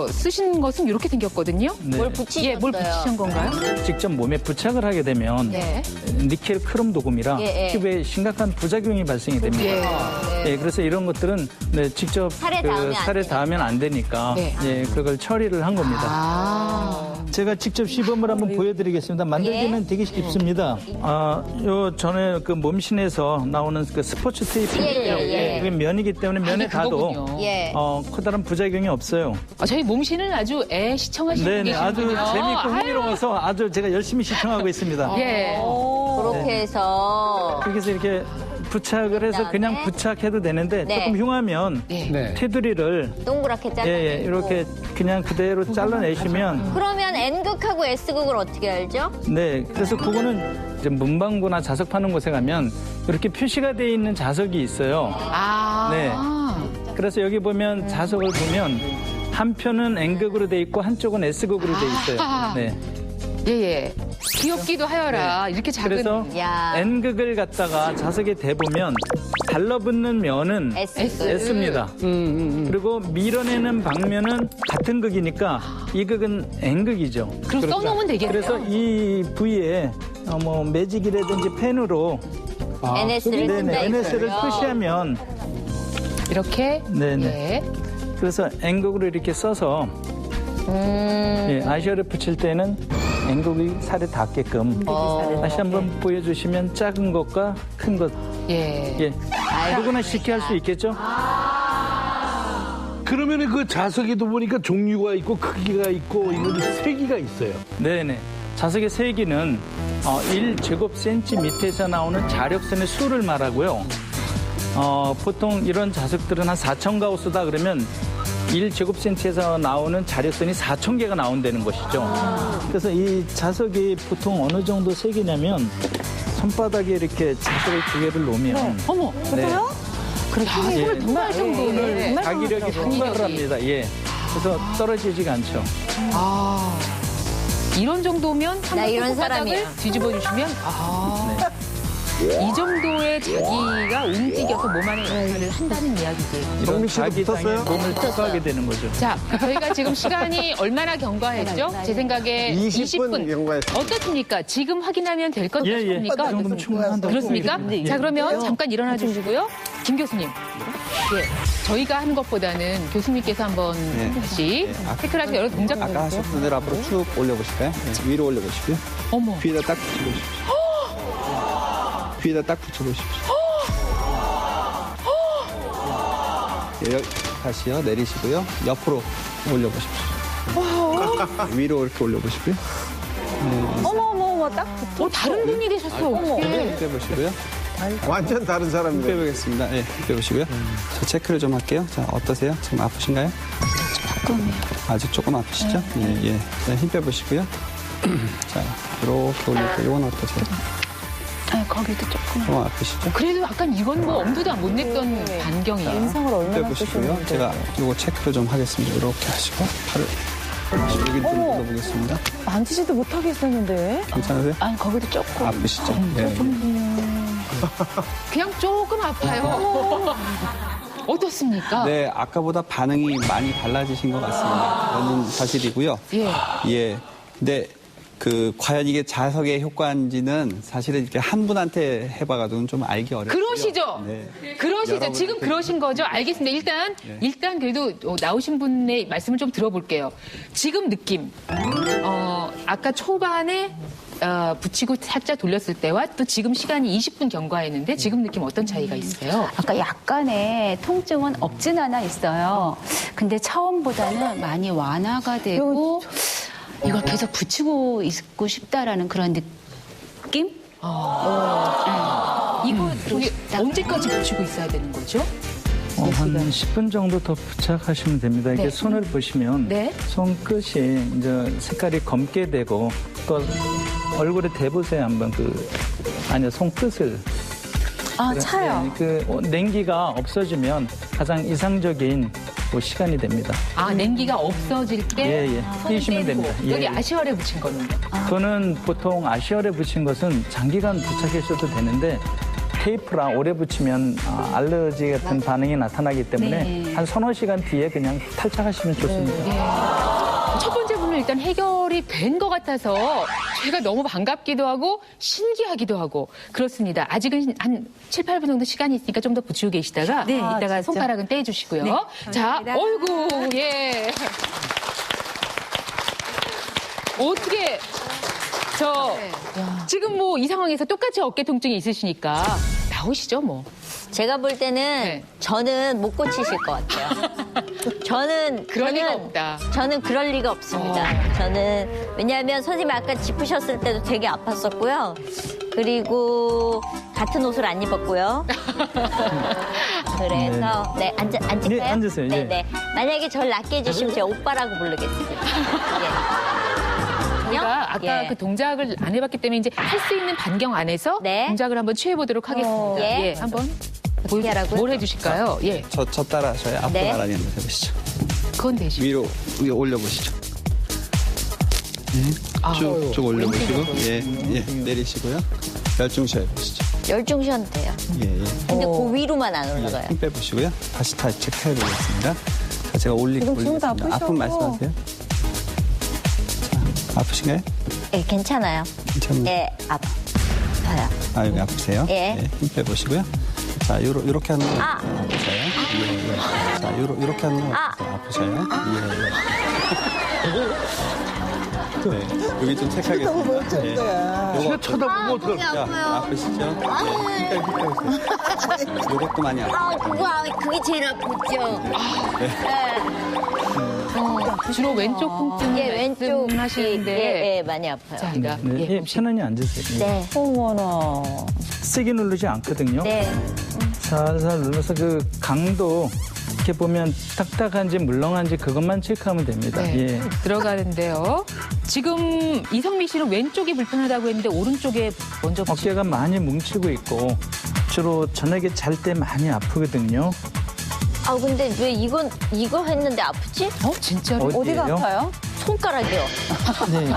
쓰신 것은 이렇게 생겼거든요. 네. 뭘 붙이셨어요? 뭘 붙이신 건가요? 직접 몸에 부착을 하게 되면 네. 니켈 크롬 도금이라 피부에 심각한 부작용이 발생이 됩니다. 그래서 이런 것들은 직접 살에 살에 닿으면 안 되니까 네. 그걸 처리를 한 겁니다. 제가 직접 시범을 한번 보여드리겠습니다. 만들기는 되게 쉽습니다. 요 전에 그 몸신에서 나오는 그 스포츠 테이프. 그게 면이기 때문에 면에 닿아도 커다란 부작용이 없어요. 저희 몸신을 아주 시청하시는 네네, 아주 계시군요. 재미있고 흥미로워서 아주 제가 열심히 시청하고 있습니다. 그렇게 해서. 그렇게 해서 이렇게 부착을 해서 그냥 부착해도 되는데 조금 흉하면 테두리를 동그랗게 잘라. 이렇게 그냥 그대로 잘라내시면 그러면 N극하고 S극을 어떻게 알죠? 네, 그래서 그거는 이제 문방구나 자석 파는 곳에 가면 이렇게 표시가 되어 있는 자석이 있어요. 네. 그래서 여기 보면 자석을 보면 한편은 N극으로 돼 있고 한쪽은 S극으로 돼 있어요. 네. 귀엽기도 하여라. 이렇게 작은. 그래서 N극을 갖다가 자석에 대보면 달라붙는 면은 S입니다. 그리고 밀어내는 방면은 같은 극이니까 이 극은 N극이죠. 그럼 써놓으면 되겠네요. 그래서 이 부위에 뭐 매직이라든지 펜으로 NS를 표시하면 이렇게 그래서 N극으로 이렇게 써서 아시아를 붙일 때는 N극이 살에 닿게끔 다시 한번 보여주시면 작은 것과 큰 것 누구나 쉽게 할 수 있겠죠? 그러면 그 자석에도 보니까 종류가 있고 크기가 있고 이거는 세기가 있어요. 네네. 자석의 세기는 1제곱센티미터에서 나오는 자력선의 수를 말하고요. 보통 이런 자석들은 한 4,000가우스다 그러면 1제곱센티에서 나오는 자력선이 4,000개가 나온다는 것이죠. 그래서 이 자석이 보통 어느 정도 세기냐면 손바닥에 이렇게 자석을 2개를 놓으면 어머, 그래요? 그래, 힘을 통할 정도는 가기력이 통과를 합니다. 그래서 떨어지지가 않죠. 이런 정도면 한번 이런 손바닥을 사람이야. 뒤집어 주시면 이 정도의 자기가 움직여서 몸 안에 역할을 한다는 이야기지. 이런 자기장에 몸을 투과하게 되는 거죠. 자, 저희가 지금 시간이 얼마나 경과했죠? 제 생각에 20분 경과했습니다. 어떻습니까? 지금 확인하면 될 것 같습니까? 그 정도면 충분한다고 그렇습니까? 생각합니다. 자, 그러면 잠깐 일어나 주시고요. 김 교수님. 저희가 하는 것보다는 교수님께서 한번 다시 체크를 하시고 여러 동작 아까 하셨던 대로 앞으로 쭉 올려보실까요? 위로 올려보시고요. 어머. 귀에다 딱 붙여보십시오. 귀에다 딱 붙여보십시오. 다시요. 내리시고요. 옆으로 올려보십시오. 위로 이렇게 올려보시고요. 어머, 딱 붙어. 다른 분이 되셨어요. 어떻게. 빼보시고요. 완전 다른 사람입니다. 빼보겠습니다. 빼보시고요. 저 체크를 좀 할게요. 자, 어떠세요? 지금 아프신가요? 조금이요. 아직 조금 아프시죠? 자, 힘 빼보시고요. 자, 이렇게 올릴게요. 이건 어떠세요? 거기도 조금. 좀 아프시죠? 그래도 약간 이건 뭐 엄두도 못 냈던 반경이에요. 인상을 얼마나 빼보시고요. 제가 이거 체크를 좀 하겠습니다. 이렇게 하시고 팔을 여기 좀 눌러보겠습니다. 만지지도 못하겠었는데. 괜찮으세요? 거기도 조금. 아프시죠? 그냥 조금 아파요. 어떻습니까? 네, 아까보다 반응이 많이 달라지신 것 같습니다. 그거는 사실이고요. 근데 과연 이게 자석의 효과인지는 사실은 이렇게 한 분한테 해봐가지고는 좀 알기 어렵고요. 그러시죠? 그러시죠? 지금 그러신 거죠? 알겠습니다. 일단 그래도 나오신 분의 말씀을 좀 들어볼게요. 지금 느낌. 아까 초반에 붙이고 살짝 돌렸을 때와 또 지금 시간이 20분 경과했는데 지금 느낌 어떤 차이가 있어요? 아까 약간의 통증은 없진 않아 있어요. 근데 처음보다는 많이 완화가 되고 이걸 계속 붙이고 있고 싶다라는 그런 느낌? 이거 언제까지 붙이고 있어야 되는 거죠? 한 10분 정도 더 부착하시면 됩니다. 이렇게 손을 보시면 손끝이 이제 색깔이 검게 되고 또 얼굴에 대보세요 한번 손끝을. 차요. 냉기가 없어지면 가장 이상적인 시간이 됩니다. 냉기가 없어질 때 뛰시면 됩니다. 여기 아시월에 붙인 거는? 그거는 보통 아시월에 붙인 것은 장기간 부착하셔도 되는데 테이프랑 오래 붙이면 알러지 같은 반응이 나타나기 때문에 한 서너 시간 뒤에 그냥 탈착하시면 좋습니다. 첫 번째 분은 일단 해결이 된 것 같아서 제가 너무 반갑기도 하고 신기하기도 하고 그렇습니다. 아직은 한 7, 8분 정도 시간이 있으니까 좀 더 붙이고 계시다가 이따가 손가락은 떼주시고요. 자, 어이구, 어떻게 지금 뭐 이 상황에서 똑같이 어깨 통증이 있으시니까 나오시죠 뭐. 제가 볼 때는 저는 못 고치실 것 같아요. 그럴 리가 없다. 저는 그럴 리가 없습니다. 저는 왜냐하면 선생님이 아까 짚으셨을 때도 되게 아팠었고요. 그리고 같은 옷을 안 입었고요. 그래서 네, 앉을까요? 네, 앉으세요. 네, 예. 네. 만약에 저를 낫게 해주시면 제가 오빠라고 부르겠습니다. 저희가 아까 예. 그 동작을 안 해봤기 때문에 이제 할 수 있는 반경 안에서 동작을 한번 취해보도록 하겠습니다. 예. 예, 한번 어떻게 하라고요? 뭘 해주실까요? 예. 저 따라 하셔요. 앞으로 네. 나란히 한번 해보시죠. 그건 되시죠. 위로 올려보시죠. 쭉 올려보시고, 예, 내리시고요. 열중시 해보시죠. 열중시 하면 돼요. 예. 근데 그 위로만 안 올라가요. 힘 빼보시고요. 다시 체크해보겠습니다. 자, 제가 올리겠습니다. 아픈 말씀하세요. 자, 아프신가요? 예, 괜찮아요. 괜찮아요. 예, 아파요. 여기 아프세요? 예. 힘 빼보시고요. 자, 요렇게 하는 거 아프세요? 예. 자, 요렇게 하는 거 아프세요? 예. 네, 여기 좀 체크하겠습니다. 너무 멋진 거야. 요거 쳐다보면 어떡해. 자, 아프시죠? 네. 요것도 많이 아프세요. 그게 제일 아프죠. 주로 왼쪽 통증 예, 왼쪽 하시는데 예, 많이 아파요. 자, 그러니까 네, 편안히 앉으세요. 네. 어머나. 세게 누르지 않거든요. 네. 살살 눌러서 그 강도 이렇게 보면 딱딱한지 물렁한지 그것만 체크하면 됩니다. 네. 예. 들어가는데요. 지금 이성미 씨는 왼쪽이 불편하다고 했는데 오른쪽에 먼저 어깨가 많이 뭉치고 있고 주로 저녁에 잘 때 많이 아프거든요. 근데 왜 이거 했는데 아프지? 진짜로? 어디가 아파요? 손가락이요. 네.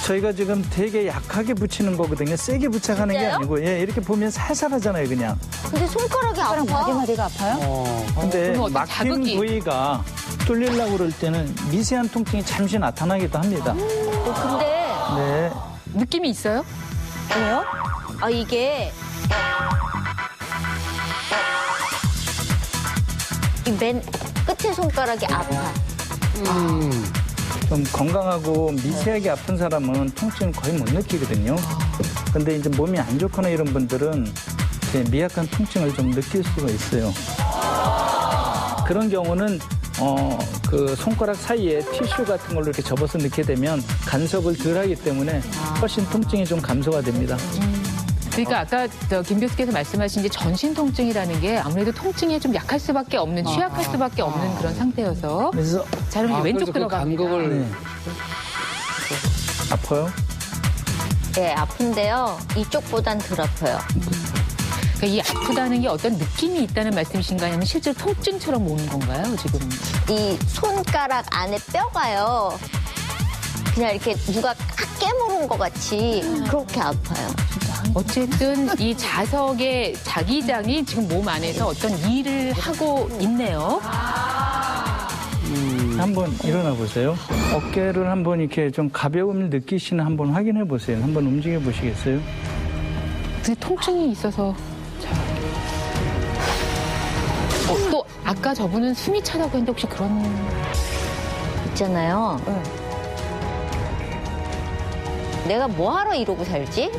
저희가 지금 되게 약하게 붙이는 거거든요. 세게 부착하는 게 진짜요? 아니고 이렇게 보면 살살 하잖아요, 그냥. 근데 손가락이 아파. 마디마디가 아파요? 근데 그럼 어떤 막힌 자극이? 부위가 뚫리려고 그럴 때는 미세한 통증이 잠시 나타나기도 합니다. 근데 네. 느낌이 있어요? 왜요? 이게 이 맨 끝에 손가락이 아파. 좀 건강하고 미세하게 아픈 사람은 통증을 거의 못 느끼거든요. 근데 이제 몸이 안 좋거나 이런 분들은 이렇게 미약한 통증을 좀 느낄 수가 있어요. 그런 경우는 그 손가락 사이에 티슈 같은 걸로 이렇게 접어서 넣게 되면 간섭을 덜 하기 때문에 훨씬 통증이 좀 감소가 됩니다. 그러니까 아까 김 교수께서 말씀하신 이제 전신 통증이라는 게 아무래도 통증에 좀 약할 수밖에 없는, 취약할 수밖에 없는 그런 상태여서. 그래서 자, 그럼 이제 왼쪽 그래서 그 들어갑니다. 간극을 네. 아파요? 네, 아픈데요. 이쪽보단 덜 아파요. 그러니까 이 아프다는 게 어떤 느낌이 있다는 말씀이신가요? 아니면 실제로 통증처럼 오는 건가요, 지금? 이 손가락 안에 뼈가요. 그냥 이렇게 누가 깨물은 것 같이 그렇게 아파요. 어쨌든 이 자석의 자기장이 지금 몸 안에서 어떤 일을 하고 있네요. 한번 일어나 보세요. 어깨를 한번 이렇게 좀 가벼움을 느끼시는 한번 확인해 보세요. 한번 움직여 보시겠어요? 근데 통증이 있어서. 자. 또 아까 저분은 숨이 차다고 했는데 혹시 그런. 있잖아요. 내가 뭐하러 이러고 살지?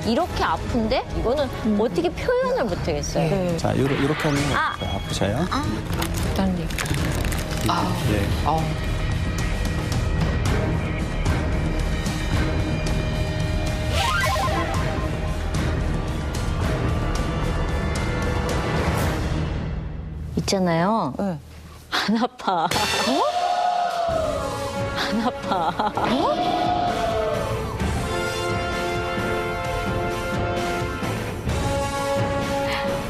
이렇게 아픈데 이거는 어떻게 표현을 못하겠어요. 자, 요렇게 하는 거 아프셔요? 일단 얘기. 네. 있잖아요. 안 아파. 안 아파.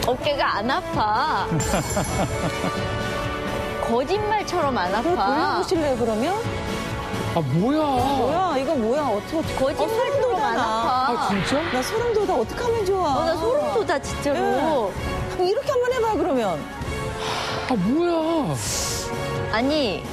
어깨가 안 아파. 거짓말처럼 안 아파. 돌려보실래요, 그러면? 뭐야? 뭐야, 이거 뭐야, 어떻게. 거짓말처럼 안 아파. 진짜? 나 소름 돋아, 어떡하면 좋아. 나 소름 돋아, 진짜로. 그럼 이렇게 한번 해봐요, 그러면. 뭐야? 아니,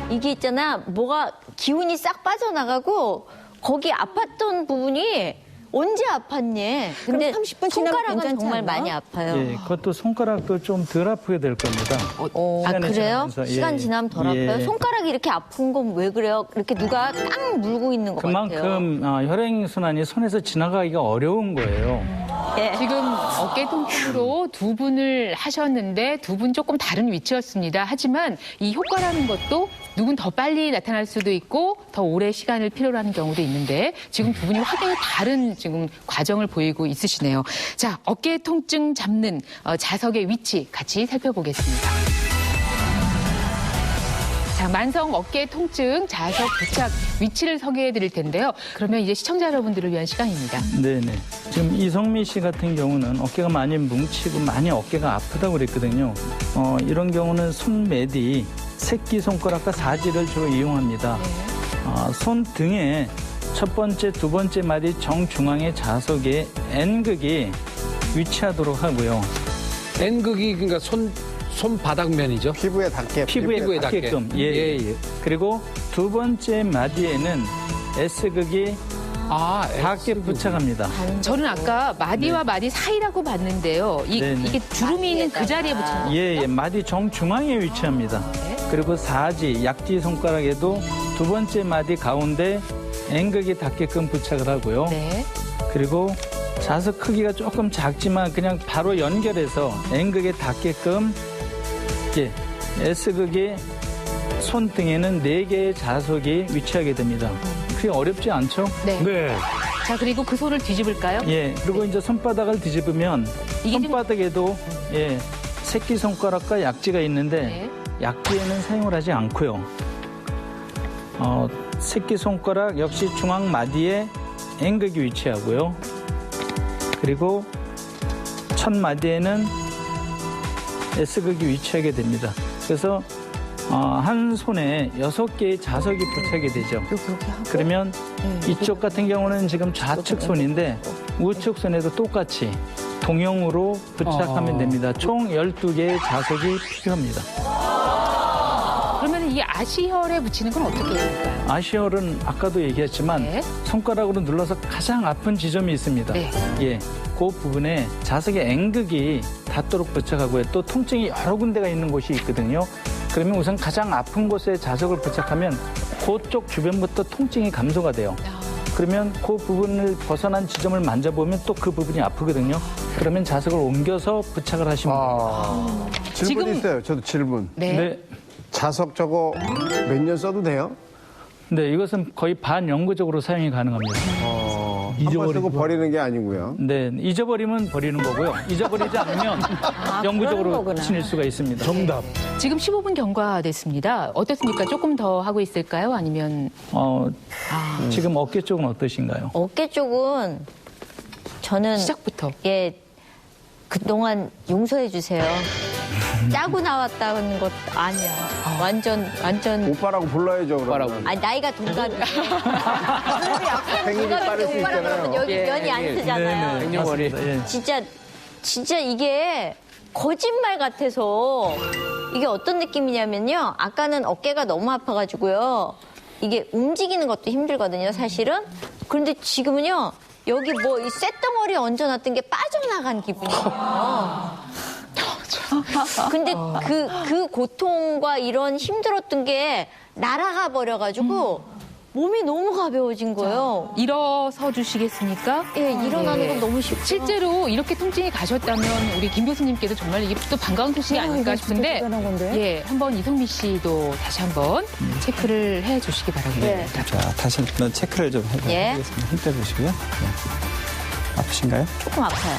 이게 있잖아. 뭐가 기운이 싹 빠져나가고 거기 아팠던 부분이 언제 아팠니? 근데 30분 지나면 손가락은 괜찮지 정말 않나? 많이 아파요. 예, 그것도 손가락도 좀 덜 아프게 될 겁니다. 아, 시간이 그래요? 지나면서, 예, 시간 지나면 덜 예. 아파요? 손가락이 이렇게 아픈 건 왜 그래요? 이렇게 누가 딱 물고 있는 것 같아요. 그만큼 혈액순환이 손에서 지나가기가 어려운 거예요. 지금 어깨 통증으로 두 분을 하셨는데 두 분 조금 다른 위치였습니다. 하지만 이 효과라는 것도 누군 더 빨리 나타날 수도 있고 더 오래 시간을 필요로 하는 경우도 있는데 지금 두 분이 확연히 다른 지금 과정을 보이고 있으시네요. 자, 어깨 통증 잡는 자석의 위치 같이 살펴보겠습니다. 자, 만성 어깨 통증 자석 부착 위치를 소개해 드릴 텐데요. 그러면 이제 시청자 여러분들을 위한 시간입니다. 네네. 지금 이성미 씨 같은 경우는 어깨가 많이 뭉치고 많이 어깨가 아프다고 그랬거든요. 이런 경우는 손매디, 새끼손가락과 사지를 주로 이용합니다. 손등에 첫 번째, 두 번째 마디 정중앙의 자석에 N극이 위치하도록 하고요. N극이 그러니까 손바닥면이죠. 피부에 닿게끔. 예. 그리고 두 번째 마디에는 S극이 닿게 부착합니다. 저는 아까 마디와 마디 사이라고 봤는데요. 이게 주름이 있는 그 자리에 붙여요. 예, 마디 정중앙에 위치합니다. 그리고 사지, 약지 손가락에도 두 번째 마디 가운데 N극이 닿게끔 부착을 하고요. 그리고 자석 크기가 조금 작지만 그냥 바로 연결해서 N극에 닿게끔 S극의 손등에는 4개의 자석이 위치하게 됩니다. 그게 어렵지 않죠? 네. 자, 그리고 그 손을 뒤집을까요? 예. 그리고 이제 손바닥을 뒤집으면 손바닥에도 새끼손가락과 약지가 있는데 약지에는 사용을 하지 않고요. 새끼손가락 역시 중앙 마디에 N극이 위치하고요. 그리고 첫 마디에는 S극이 위치하게 됩니다. 그래서 한 손에 6개의 자석이 부착이 되죠. 그러면 이쪽 같은 경우는 지금 좌측 손인데 우측 손에도 똑같이 동형으로 부착하면 됩니다. 총 12개의 자석이 필요합니다. 그러면 이 아시혈에 붙이는 건 어떻게 될까요? 아시혈은 아까도 얘기했지만 손가락으로 눌러서 가장 아픈 지점이 있습니다. 예, 그 부분에 자석의 N극이 닿도록 부착하고요. 또 통증이 여러 군데가 있는 곳이 있거든요. 그러면 우선 가장 아픈 곳에 자석을 부착하면 그쪽 주변부터 통증이 감소가 돼요. 그러면 그 부분을 벗어난 지점을 만져보면 또 그 부분이 아프거든요. 그러면 자석을 옮겨서 부착을 하시면 됩니다. 질문 있어요. 저도 질문. 네. 자석 저거 몇 년 써도 돼요? 네, 이것은 거의 반영구적으로 사용이 가능합니다. 한번 쓰고 버리는 게 아니고요. 네, 잊어버리면 버리는 거고요. 잊어버리지 않으면 영구적으로 지닐 수가 있습니다. 정답. 지금 15분 경과됐습니다. 어떻습니까? 조금 더 하고 있을까요? 아니면 지금 어깨 쪽은 어떠신가요? 어깨 쪽은 저는 시작부터 그동안 용서해 주세요. 짜고 나왔다는 것 아니야. 완전 오빠라고 불러야죠. 그러면. 아니 나이가 동갑이야. 생일이 빠를 수 오빠라고 있잖아요. 그러면 여기 면이 안 쓰잖아요. 맞습니다. 진짜 이게 거짓말 같아서 이게 어떤 느낌이냐면요. 아까는 어깨가 너무 아파가지고요. 이게 움직이는 것도 힘들거든요, 사실은. 그런데 지금은요. 여기 뭐 이 쇳덩어리에 얹어놨던 게 빠져나간 기분이에요. 근데 그 고통과 이런 힘들었던 게 날아가 버려가지고 몸이 너무 가벼워진 거예요. 일어서 주시겠습니까? 예, 일어나는 건 너무 쉽죠. 실제로 이렇게 통증이 가셨다면 우리 김 교수님께도 정말 이게 또 반가운 소식이 아닐까 싶은데 예, 한번 이성미 씨도 다시 한번 체크를 해 주시기 바랍니다. 자, 다시 한번 체크를 좀 해보겠습니다. 힘 빼보시고요. 아프신가요? 조금 아파요.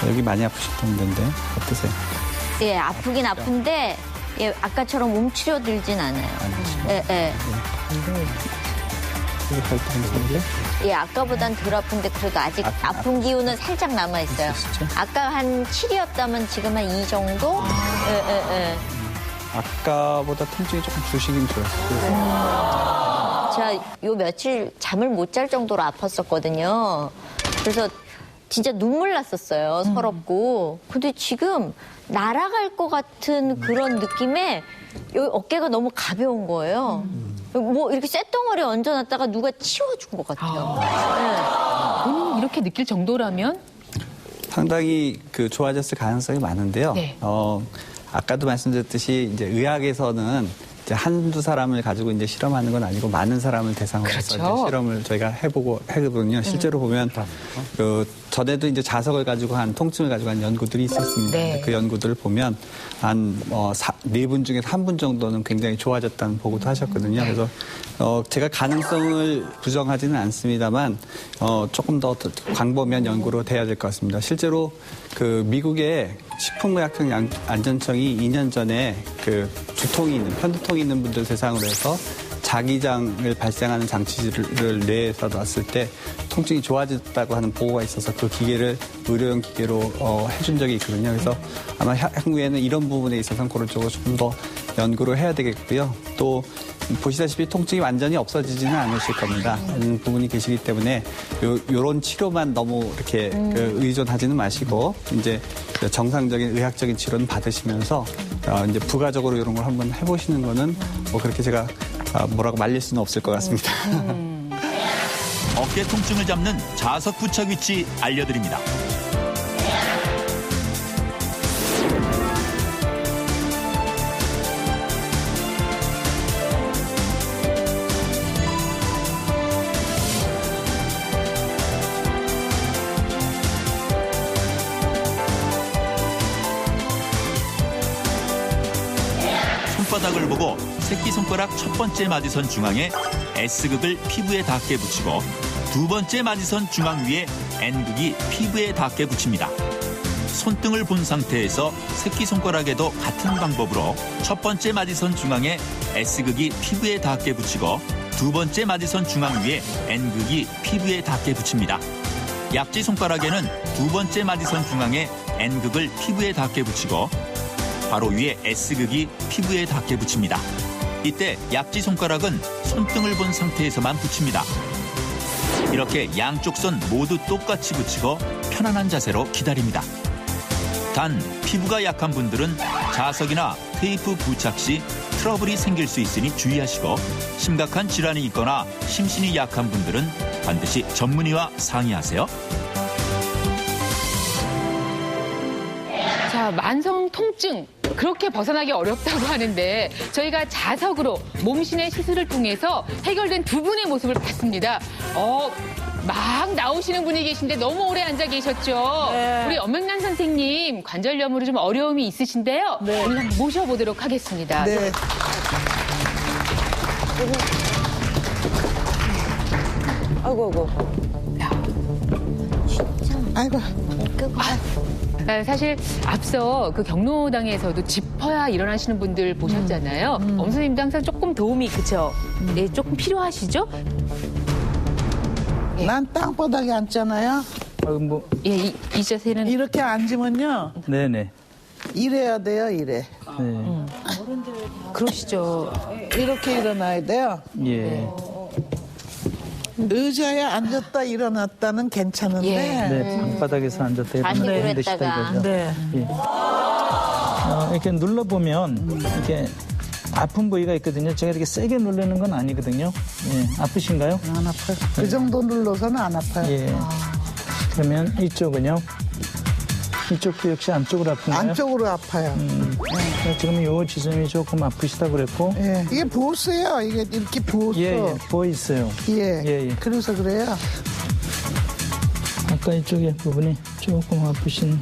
여기 많이 아프셨던 건데 어떠세요? 예, 아프긴 아픈데 예, 아까처럼 움츠려들진 않아요. 예. 예, 아까보단 덜 아픈데 그래도 아직 아픈 기운은 살짝 남아 있어요. 아까 한 7이었다면 지금 한 2 정도? 예. 아까보다 통증이 조금 주시긴 줘요. 제가 요 며칠 잠을 못 잘 정도로 아팠었거든요. 그래서 진짜 눈물 났었어요. 서럽고. 근데 지금 날아갈 것 같은 그런 느낌에 여기 어깨가 너무 가벼운 거예요. 뭐 이렇게 쇳덩어리에 얹어놨다가 누가 치워준 것 같아요. 본인 이렇게 느낄 정도라면? 상당히 그 좋아졌을 가능성이 많은데요. 네. 아까도 말씀드렸듯이 이제 의학에서는 이제 한두 사람을 가지고 이제 실험하는 건 아니고 많은 사람을 대상으로 해서 그렇죠. 이제 실험을 저희가 해보거든요. 실제로 보면 그 전에도 이제 자석을 가지고 한 통증을 가지고 한 연구들이 있었습니다. 네. 그 연구들을 보면 한 4분 중에서 1분 정도는 굉장히 좋아졌다는 보고도 하셨거든요. 그래서 제가 가능성을 부정하지는 않습니다만 조금 더 광범위한 연구로 돼야 될 것 같습니다. 실제로 그 미국의 식품의약품 안전청이 2년 전에 그 편두통이 있는 분들 대상으로 해서 자기장을 발생하는 장치를 내서 놨을 때 통증이 좋아졌다고 하는 보고가 있어서 그 기계를 의료용 기계로 해준 적이 있거든요. 그래서 아마 향후에는 이런 부분에 있어서는 그런 쪽으로 조금 더 연구를 해야 되겠고요. 또 보시다시피 통증이 완전히 없어지지는 않으실 겁니다. 이런 부분이 계시기 때문에 요런 치료만 너무 이렇게 그 의존하지는 마시고 이제 정상적인 의학적인 치료는 받으시면서 이제 부가적으로 이런 걸 한번 해보시는 거는 뭐 그렇게 제가 뭐라고 말릴 수는 없을 것 같습니다. 어깨 통증을 잡는 자석 부착 위치 알려드립니다. 손바닥을 보고 새끼손가락 첫 번째 마디선 중앙에 S극을 피부에 닿게 붙이고 두 번째 마디선 중앙 위에 N극이 피부에 닿게 붙입니다. 손등을 본 상태에서 새끼손가락에도 같은 방법으로 첫 번째 마디선 중앙에 S극이 피부에 닿게 붙이고 두 번째 마디선 중앙 위에 N극이 피부에 닿게 붙입니다. 약지 손가락에는 두 번째 마디선 중앙에 N극을 피부에 닿게 붙이고 바로 위에 S극이 피부에 닿게 붙입니다. 이때 약지 손가락은 손등을 본 상태에서만 붙입니다. 이렇게 양쪽 손 모두 똑같이 붙이고 편안한 자세로 기다립니다. 단 피부가 약한 분들은 자석이나 테이프 부착 시 트러블이 생길 수 있으니 주의하시고 심각한 질환이 있거나 심신이 약한 분들은 반드시 전문의와 상의하세요. 자, 만성 통증. 그렇게 벗어나기 어렵다고 하는데 저희가 자석으로 몸신의 시술을 통해서 해결된 두 분의 모습을 봤습니다. 막 나오시는 분이 계신데 너무 오래 앉아 계셨죠. 네. 우리 엄명란 선생님 관절염으로 좀 어려움이 있으신데요. 네. 오늘 한번 모셔보도록 하겠습니다. 네. 아이고. 아이고. 사실 앞서 그 경로당에서도 짚어야 일어나시는 분들 보셨잖아요. 엄 선생님도 항상 조금 도움이 그쵸? 네, 조금 필요하시죠? 난 땅바닥에 앉잖아요. 예, 이 자세는 이렇게 앉으면요. 네네. 이래야 돼요, 이래. 네. 그러시죠. 이렇게 일어나야 돼요. 예. 의자에 앉았다 일어났다는 괜찮은데. 네, 방바닥에서 앉았다 반대로 일어났다 힘드시다 했다가. 이거죠. 네. 예. 이렇게 눌러보면 이렇게 아픈 부위가 있거든요. 제가 이렇게 세게 누르는 건 아니거든요. 예, 아프신가요? 안 아파요. 그 정도 눌러서는 안 아파요. 예. 그러면 이쪽은요? 이쪽도 역시 안쪽으로 아픈가요? 안쪽으로 아파요. 지금 요 지점이 조금 아프시다고 그랬고. 예. 이게 부었어요. 이게 이렇게 부었어. 예, 부어 있어요. 예. 그래서 그래요. 아까 이쪽에 부분이 조금 아프신.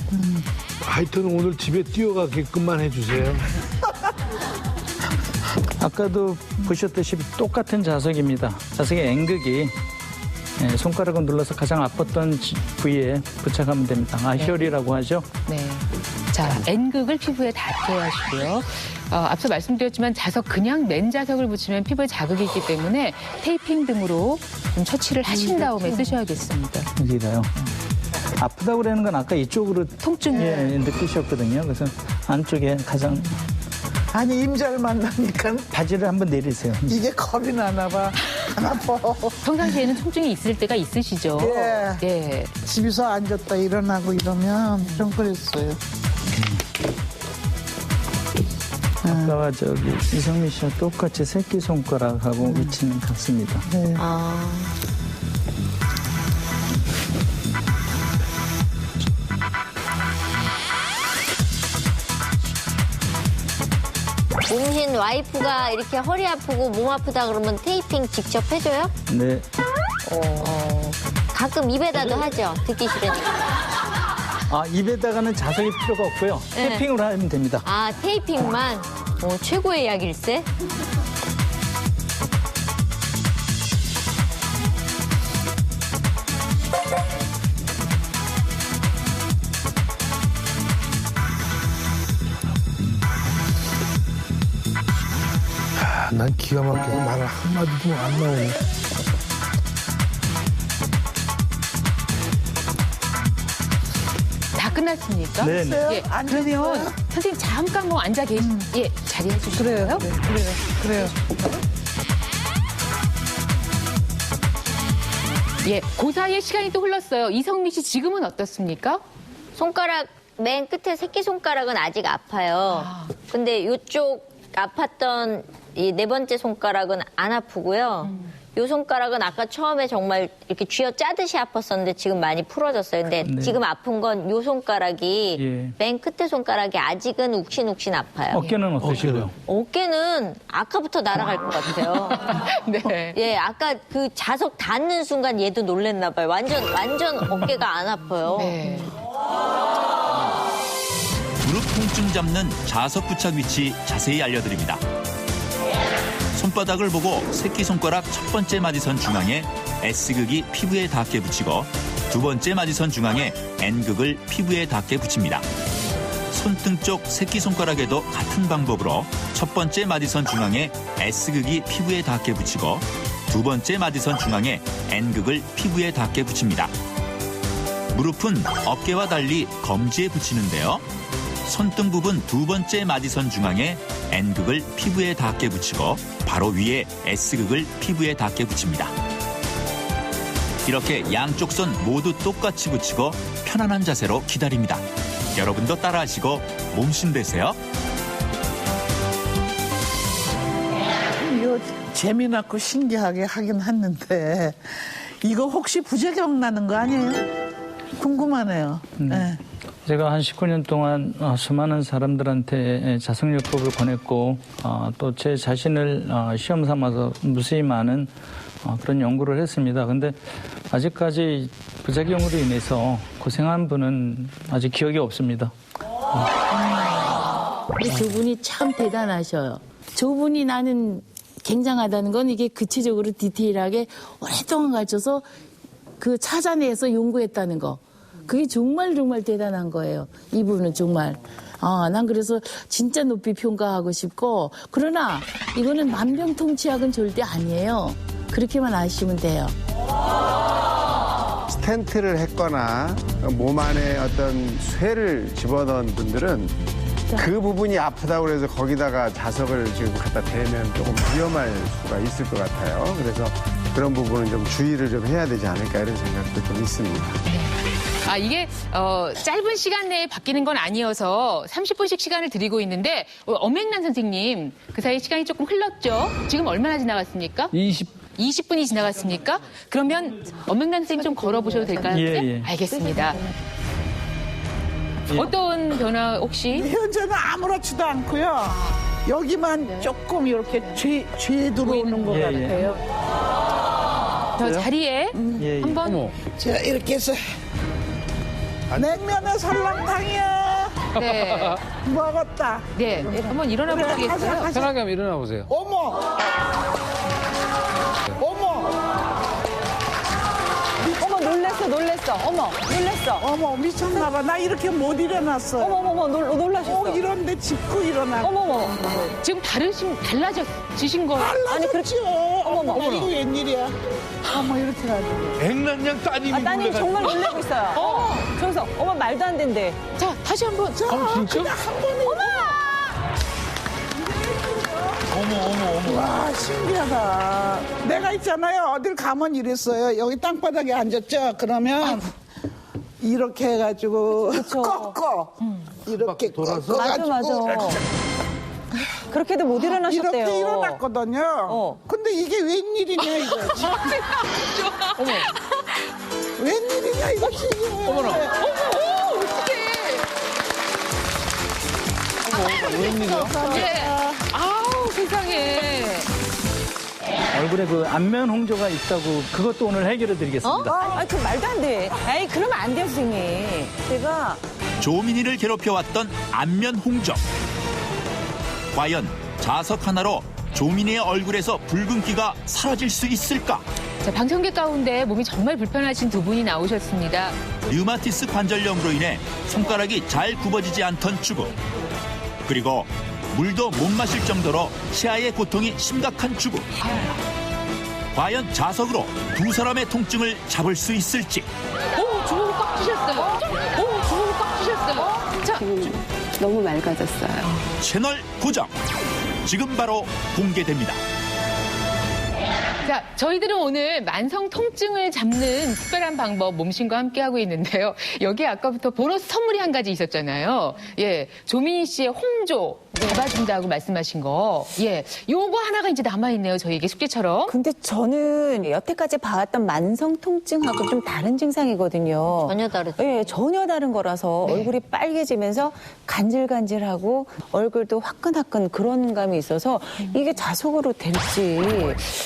하여튼 오늘 집에 뛰어가게끔만 해주세요. 아까도 보셨다시피 똑같은 자석입니다. 자석의 N극이 손가락을 눌러서 가장 아팠던 부위에 부착하면 됩니다. 혈이라고 하죠. 네. 자, N극을 피부에 닿게 하시고요. 앞서 말씀드렸지만 자석 그냥 맨 자석을 붙이면 피부에 자극이 있기 때문에 테이핑 등으로 좀 처치를 하신 다음에 쓰셔야겠습니다. 여기가요. 아프다고 그러는 건 아까 이쪽으로 통증 느끼셨거든요. 그래서 안쪽에 가장 아니 임자를 만나니까 바지를 한번 내리세요. 이게 겁이 나나 봐. 안 아파. 평상시에는 통증이 있을 때가 있으시죠? 예. 네. 집에서 앉았다 일어나고 이러면 좀 그랬어요. 아까와 이성미 씨와 똑같이 새끼손가락하고 위치는 같습니다. 몸신 와이프가 이렇게 허리 아프고 몸 아프다 그러면 테이핑 직접 해줘요? 네. 가끔 입에다도 하죠. 듣기 싫으니까. 입에다가는 자석이 필요가 없고요. 네. 테이핑으로 하면 됩니다. 테이핑만? 최고의 약일세? 난 기가 막혀서 말 한마디도 안 나오네. 다 끝났습니까? 네. 예, 그러면 선생님 잠깐 앉아 자리해 주실래요? 그래요. 예, 그 사이에 시간이 또 흘렀어요. 이성미 씨 지금은 어떻습니까? 손가락 맨 끝에 새끼손가락은 아직 아파요. 근데 이쪽 아팠던 이 네 번째 손가락은 안 아프고요. 요 손가락은 아까 처음에 정말 이렇게 쥐어 짜듯이 아팠었는데 지금 많이 풀어졌어요. 근데 네. 지금 아픈 건 요 손가락이 예. 맨 끝에 손가락이 아직은 욱신욱신 아파요. 어깨는 어떠시고요? 어깨는 아까부터 날아갈 것 같아요. 네. 예, 아까 그 자석 닿는 순간 얘도 놀랬나 봐요. 완전 어깨가 안 아파요. 네. 무릎 통증 잡는 자석 부착 위치 자세히 알려드립니다. 손바닥을 보고 새끼손가락 첫 번째 마디선 중앙에 S극이 피부에 닿게 붙이고 두 번째 마디선 중앙에 N극을 피부에 닿게 붙입니다. 손등 쪽 새끼손가락에도 같은 방법으로 첫 번째 마디선 중앙에 S극이 피부에 닿게 붙이고 두 번째 마디선 중앙에 N극을 피부에 닿게 붙입니다. 무릎은 어깨와 달리 검지에 붙이는데요. 손등 부분 두 번째 마디선 중앙에 N극을 피부에 닿게 붙이고 바로 위에 S극을 피부에 닿게 붙입니다. 이렇게 양쪽 손 모두 똑같이 붙이고 편안한 자세로 기다립니다. 여러분도 따라하시고 몸신 되세요. 이거 재미나고 신기하게 하긴 했는데 이거 혹시 부작용 나는 거 아니에요? 궁금하네요. 네. 제가 한 19년 동안 수많은 사람들한테 자석요법을 권했고 또 제 자신을 시험 삼아서 무수히 많은 그런 연구를 했습니다. 근데 아직까지 부작용으로 인해서 고생한 분은 아직 기억이 없습니다. 근데 저분이 참 대단하셔요. 저분이 나는 굉장하다는 건 이게 구체적으로 디테일하게 오랫동안 가르쳐서 그 찾아내서 연구했다는 거. 그게 정말 대단한 거예요. 이분은 정말. 난 그래서 진짜 높이 평가하고 싶고, 그러나 이거는 만병통치약은 절대 아니에요. 그렇게만 아시면 돼요. 스텐트를 했거나 몸 안에 어떤 쇠를 집어넣은 분들은 그 부분이 아프다고 그래서 거기다가 자석을 지금 갖다 대면 조금 위험할 수가 있을 것 같아요. 그래서 그런 부분은 좀 주의를 좀 해야 되지 않을까 이런 생각도 좀 있습니다. 이게 짧은 시간 내에 바뀌는 건 아니어서 30분씩 시간을 드리고 있는데 엄행란 선생님 그 사이 시간이 조금 흘렀죠? 지금 얼마나 지나갔습니까? 20분이 지나갔습니까? 그러면 엄행란 선생님 좀 걸어보셔도 될까요? 예. 알겠습니다. 어떤 변화 혹시? 현재는 아무렇지도 않고요. 여기만 조금 이렇게 죄 들어오는 것 같아요. 저 자리에 한번 제가 이렇게 해서 냉면에 설렁탕이야. 네. 먹었다. 네. 한번 일어나 보시겠어요? 편하게 한번 일어나 보세요. 어머. 놀랬어. 어머, 놀랬어. 어머, 미쳤나봐. 나 이렇게 못 일어났어. 어머, 놀라셨어. 이런데 짚고 일어나고. 어머. 지금 달라지신 거. 아니, 어머, 이거 웬일이야. 어머, 이렇게 가지고. 백난양 따님이 따님 정말 놀라고 있어요. 그래서, 어머, 말도 안 된대. 자, 다시 한 번. 진짜? 그냥 한 번에. 어머. 와, 신기하다. 내가 있잖아요. 어딜 가면 이랬어요. 여기 땅바닥에 앉았죠? 그러면 이렇게 해가지고 꺾어. 이렇게 맞아. 그렇게도 못 일어나셨대요. 이렇게 일어났거든요. 근데 이게 웬일이냐 이거. 어머. 웬일이냐 이거 지금. 어머나. 어떡해. 예. 아우, 세상에. 얼굴에 그 안면 홍조가 있다고 그것도 오늘 해결해 드리겠습니다. 그 말도 안 돼. 에이, 그러면 안 돼요, 선생님. 제가 조민이를 괴롭혀왔던 안면 홍적. 과연 자석 하나로 조민이의 얼굴에서 붉은기가 사라질 수 있을까? 자, 방청객 가운데 몸이 정말 불편하신 두 분이 나오셨습니다. 류마티스 관절염으로 인해 손가락이 잘 굽어지지 않던 주부. 그리고 물도 못 마실 정도로 치아의 고통이 심각한 주부. 과연 자석으로 두 사람의 통증을 잡을 수 있을지. 오, 주먹을 꽉 쥐셨어요. 오, 주먹을 꽉 쥐셨어요. 자, 너무 맑아졌어요. 채널 고정. 지금 바로 공개됩니다. 자, 저희들은 오늘 만성 통증을 잡는 특별한 방법 몸신과 함께하고 있는데요. 여기 아까부터 보너스 선물이 한 가지 있었잖아요. 예, 조민희 씨의 홍조 잡아준다고 말씀하신 거. 예, 요거 하나가 이제 남아있네요. 저희에게 숙제처럼. 근데 저는 여태까지 봐왔던 만성 통증하고 좀 다른 증상이거든요. 전혀 다르죠. 예, 전혀 다른 거라서 얼굴이 빨개지면서 간질간질하고 얼굴도 화끈화끈 그런 감이 있어서 이게 자석으로 될지.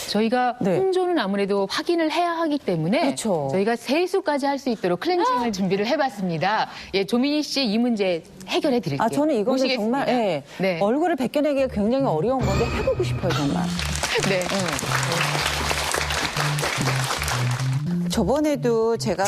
저희가 홍조는 아무래도 확인을 해야 하기 때문에 그렇죠. 저희가 세수까지 할 수 있도록 클렌징을 준비를 해봤습니다. 예, 조민희 씨 이 문제 해결해 드릴게요. 아, 저는 이거는 모시겠습니다. 정말 예, 네. 얼굴을 벗겨내기가 굉장히 어려운 건데 해보고 싶어요, 정말. 네. 저번에도 제가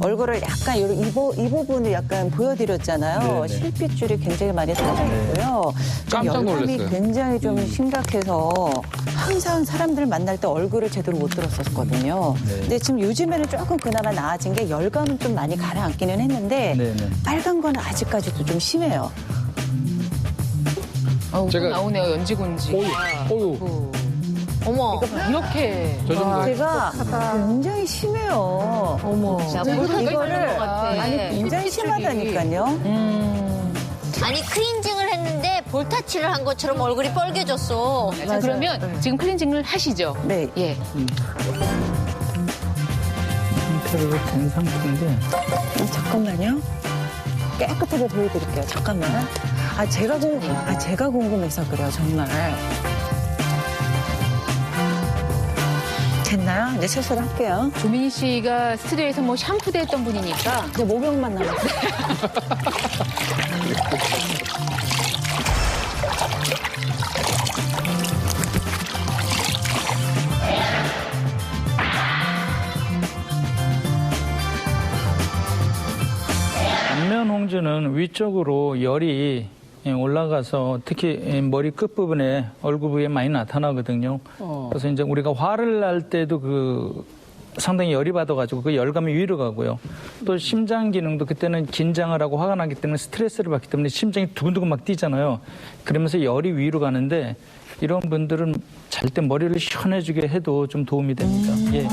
얼굴을 약간 이 부분을 약간 보여드렸잖아요. 네네. 실핏줄이 굉장히 많이 사져 있고요. 깜짝 놀랐어요. 열감이 굉장히 좀 심각해서 항상 사람들 만날 때 얼굴을 제대로 못 들었었거든요. 근데 지금 요즘에는 조금 그나마 나아진 게 열감은 좀 많이 가라앉기는 했는데 네네. 빨간 건 아직까지도 좀 심해요. 제가 나오네요. 연지곤지. 어유. 어머. 이렇게. 저 정도. 제가 굉장히 심해요. 어머. 이거를 아니 굉장히 심하다니까요. 아니 클렌징을 했는데 볼타치를 한 것처럼 얼굴이 빨개졌어. 자, 그러면 지금 클렌징을 하시죠. 네. 예. 상태로 된 상태인데. 잠깐만요. 깨끗하게 보여드릴게요. 잠깐만. 제가 궁금해서 그래요, 정말. 됐나요? 이제 세수를 할게요. 조민희 씨가 스튜디오에서 뭐 샴푸도 했던 분이니까. 이제 목욕만 남았어요. 안면 홍조는 위쪽으로 열이 올라가서 특히 머리 끝부분에 얼굴 부위에 많이 나타나거든요. 그래서 이제 우리가 화를 날 때도 상당히 열이 받아가지고 그 열감이 위로 가고요. 또 심장 기능도 그때는 긴장을 하고 화가 나기 때문에 스트레스를 받기 때문에 심장이 두근두근 막 뛰잖아요. 그러면서 열이 위로 가는데 이런 분들은 잘 때 머리를 시원해지게 해도 좀 도움이 됩니다. 예.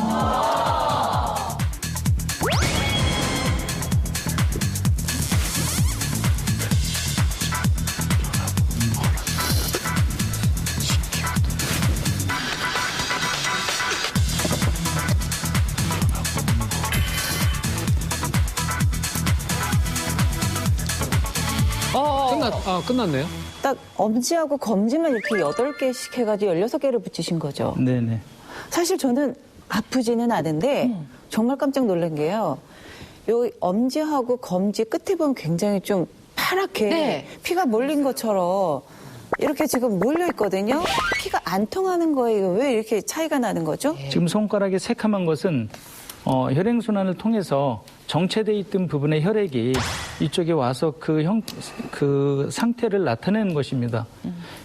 끝났네요. 딱 엄지하고 검지만 이렇게 8개씩 해가지고 16개를 붙이신 거죠. 네네. 사실 저는 아프지는 않은데 정말 깜짝 놀란 게요. 요 엄지하고 검지 끝에 보면 굉장히 좀 파랗게 피가 몰린 것처럼 이렇게 지금 몰려 있거든요. 피가 안 통하는 거예요. 왜 이렇게 차이가 나는 거죠? 지금 손가락이 새카만 것은 혈행순환을 통해서 정체되어 있던 부분의 혈액이 이쪽에 와서 그 상태를 나타내는 것입니다.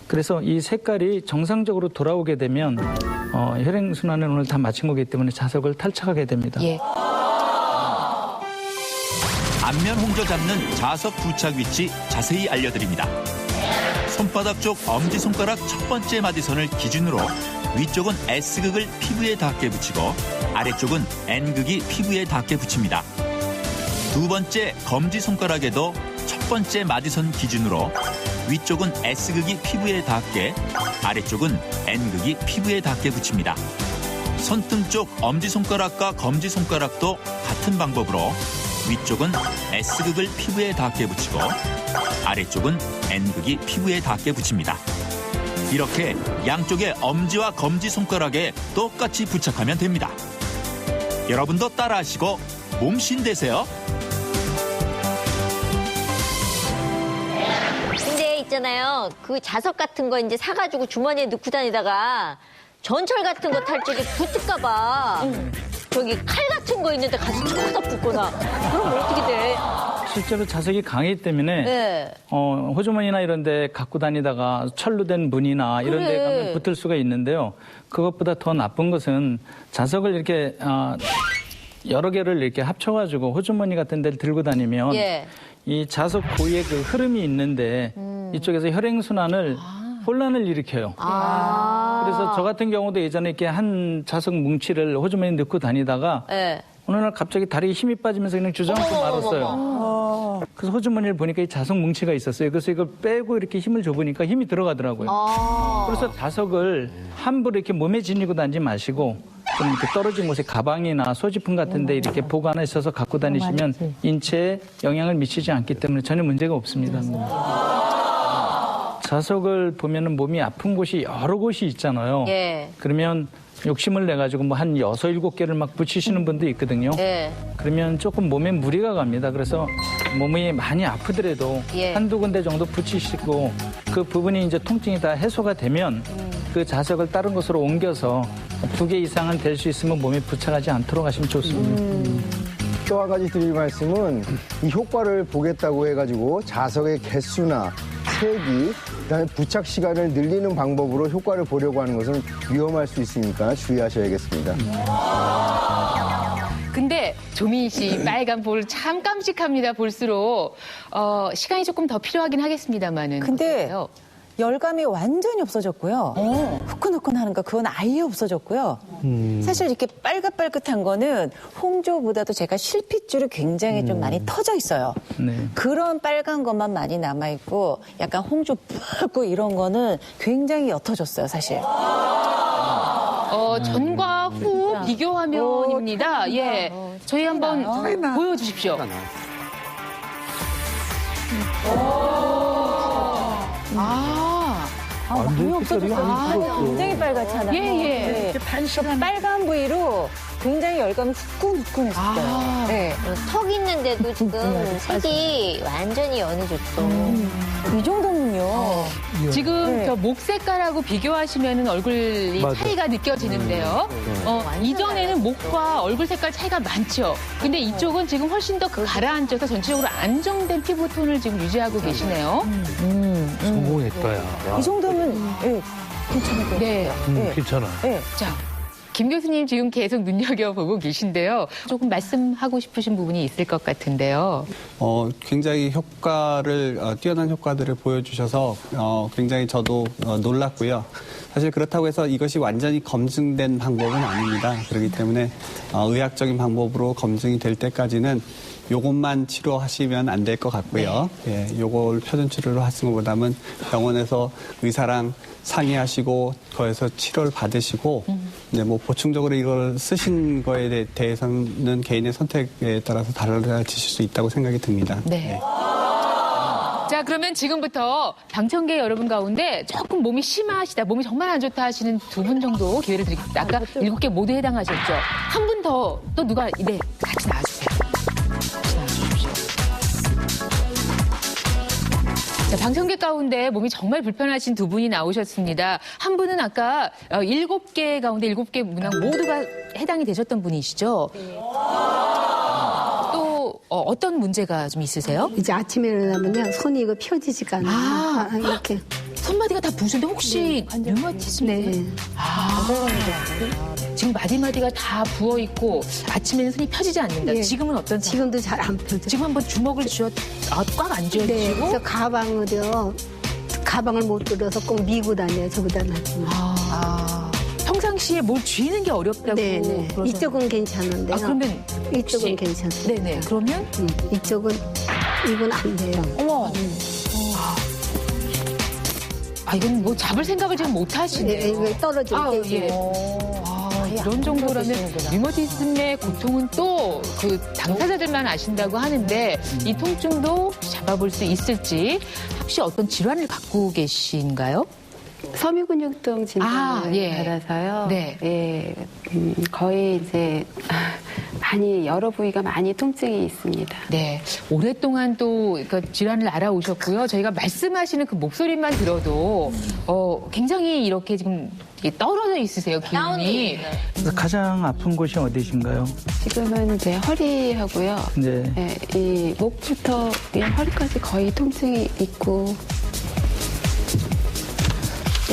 그래서 이 색깔이 정상적으로 돌아오게 되면 혈행순환을 오늘 다 마친 거기 때문에 자석을 탈착하게 됩니다. 예. 안면 홍조 잡는 자석 부착 위치 자세히 알려드립니다. 손바닥 쪽 엄지손가락 첫 번째 마디선을 기준으로 위쪽은 S극을 피부에 닿게 붙이고 아래쪽은 N극이 피부에 닿게 붙입니다. 두 번째 검지손가락에도 첫 번째 마디선 기준으로 위쪽은 S극이 피부에 닿게, 아래쪽은 N극이 피부에 닿게 붙입니다. 손등 쪽 엄지손가락과 검지손가락도 같은 방법으로 위쪽은 S극을 피부에 닿게 붙이고 아래쪽은 N극이 피부에 닿게 붙입니다. 이렇게 양쪽의 엄지와 검지손가락에 똑같이 부착하면 됩니다. 여러분도 따라하시고 몸신 되세요. 근데 있잖아요. 그 자석 같은 거 이제 사가지고 주머니에 넣고 다니다가 전철 같은 거 탈 적에 붙을까봐 저기 칼 같은 거 있는데 가서 툭툭 붙거나 그럼 어떻게 돼? 실제로 자석이 강하기 때문에 네. 호주머니나 이런 데 갖고 다니다가 철로 된 문이나 이런 데 가면 붙을 수가 있는데요. 그것보다 더 나쁜 것은 자석을 이렇게 여러 개를 이렇게 합쳐가지고 호주머니 같은 데를 들고 다니면 이 자석 고유의 그 흐름이 있는데 이쪽에서 혈행순환을 혼란을 일으켜요. 그래서 저 같은 경우도 예전에 이렇게 한 자석 뭉치를 호주머니에 넣고 다니다가 어느 날 갑자기 다리에 힘이 빠지면서 그냥 주저앉고 말았어요. 그래서 호주머니를 보니까 이 자석 뭉치가 있었어요. 그래서 이걸 빼고 이렇게 힘을 줘보니까 힘이 들어가더라고요. 그래서 자석을 함부로 이렇게 몸에 지니고 다니지 마시고 좀 이렇게 떨어진 곳에 가방이나 소지품 같은 데 이렇게 보관하셔서 갖고 다니시면 인체에 영향을 미치지 않기 때문에 전혀 문제가 없습니다. 자석을 보면은 몸이 아픈 곳이 여러 곳이 있잖아요. 그러면 욕심을 내가지고 뭐 한 6, 7개를 막 붙이시는 분도 있거든요. 그러면 조금 몸에 무리가 갑니다. 그래서 몸이 많이 아프더라도 한두 군데 정도 붙이시고 그 부분이 이제 통증이 다 해소가 되면 그 자석을 다른 곳으로 옮겨서 2개 이상은 될 수 있으면 몸에 부착하지 않도록 하시면 좋습니다. 또 한 가지 드릴 말씀은 이 효과를 보겠다고 해가지고 자석의 개수나 색이, 그다음에 부착 시간을 늘리는 방법으로 효과를 보려고 하는 것은 위험할 수 있으니까 주의하셔야겠습니다. 근데 조민 씨 빨간 볼 참 깜찍합니다. 볼수록 시간이 조금 더 필요하긴 하겠습니다만은. 근데 어떠세요? 열감이 완전히 없어졌고요. 후끈후끈하는 거 그건 아예 없어졌고요. 사실 이렇게 빨갛빨갛한 거는 홍조보다도 제가 실핏줄이 굉장히 좀 많이 터져 있어요. 그런 빨간 것만 많이 남아있고 약간 홍조 붉고 이런 거는 굉장히 옅어졌어요, 사실. 전과 후 비교 화면입니다. 저희 한번 보여주십시오. 많이 없어졌어요. 굉장히 빨갛잖아요. 빨간 부위로 굉장히 열감이 후끈후끈했어요. 턱 있는데도 지금 색이 완전히 연해졌죠. 이 정도면요. 지금 저 목 색깔하고 비교하시면 얼굴이 차이가 느껴지는데요. 이전에는 목과 얼굴 색깔 차이가 많죠. 근데 이쪽은 지금 훨씬 더 가라앉아서 전체적으로 안정된 피부 톤을 지금 유지하고 계시네요. 성공했다, 야. 이 정도면 괜찮을 것 같아요. 괜찮아. 자, 김 교수님 지금 계속 눈여겨보고 계신데요. 조금 말씀하고 싶으신 부분이 있을 것 같은데요. 굉장히 뛰어난 효과들을 보여주셔서 굉장히 저도 놀랐고요. 사실 그렇다고 해서 이것이 완전히 검증된 방법은 아닙니다. 그렇기 때문에 의학적인 방법으로 검증이 될 때까지는 요것만 치료하시면 안 될 것 같고요. 요걸 표준 치료로 하시는 것보다는 병원에서 의사랑 상의하시고 거기서 치료를 받으시고 뭐 보충적으로 이걸 쓰신 거에 대해서는 개인의 선택에 따라서 달라지실 수 있다고 생각이 듭니다. 자, 그러면 지금부터 방청객 여러분 가운데 조금 몸이 심하시다, 몸이 정말 안 좋다 하시는 2분 정도 기회를 드리겠습니다. 아까 7개 모두 해당하셨죠? 한 분 더, 또 누가, 같이 나와주세요. 자, 방청객 가운데 몸이 정말 불편하신 2분이 나오셨습니다. 한 분은 아까 7개 가운데 7개 문항 모두가 해당이 되셨던 분이시죠? 또 어떤 문제가 좀 있으세요? 이제 아침에 일어나면요, 손이 이거 펴지지가 않아요. 이렇게. 손마디가 다 부으신데 혹시 류마티즘? 네. 지금 마디마디가 다 부어있고 아침에는 손이 펴지지 않는다. 지금은 어떤 상황? 지금도 잘 안 펴져요. 지금 한번 주먹을 꽉 안 쥐어주시고. 네, 그래서 가방을 못 들어서 꼭 미고 다녀요. 저보다 낫지. 평상시에 뭘 쥐는 게 어렵다고. 네네. 이쪽은 괜찮은데요. 그러면 이쪽은 괜찮아요. 네네. 그러면 이건 안 돼요. 어머. 이건 뭐 잡을 생각을 지금 못 하시네. 이거 떨어질 때 예. 이런 정도라면 류머티즘의 고통은 또 그 당사자들만 아신다고 하는데 이 통증도 잡아볼 수 있을지 혹시 어떤 질환을 갖고 계신가요? 섬유근육통 진단을 받아서요. 네. 예, 거의 이제 많이 여러 부위가 많이 통증이 있습니다. 네, 오랫동안 또 그러니까 질환을 알아오셨고요. 저희가 말씀하시는 그 목소리만 들어도 굉장히 이렇게 지금 떨어져 있으세요, 기운이. 그래서 가장 아픈 곳이 어디신가요? 지금은 이제 허리하고요. 네. 예, 이 목부터 그냥 허리까지 거의 통증이 있고.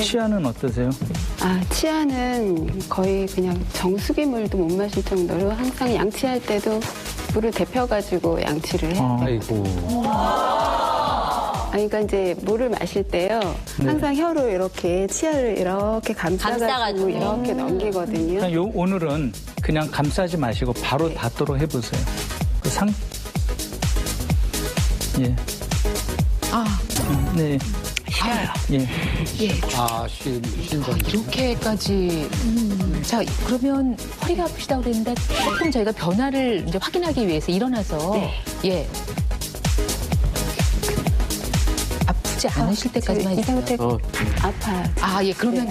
치아는 어떠세요? 치아는 거의 그냥 정수기물도 못 마실 정도로 항상 양치할 때도 물을 데펴가지고 양치를 해요. 아이고. 그러니까 이제 물을 마실 때요. 항상 혀로 이렇게 치아를 이렇게 감싸가지고 이렇게 넘기거든요. 오늘은 그냥 감싸지 마시고 바로 닿도록 해보세요. 예. 네. 예. 신전. 이렇게까지. 자, 그러면 허리가 아프시다고 그랬는데 조금 저희가 변화를 이제 확인하기 위해서 일어나서 예. 아프지 않으실 때까지만 이 상태 아파요. 예. 그러면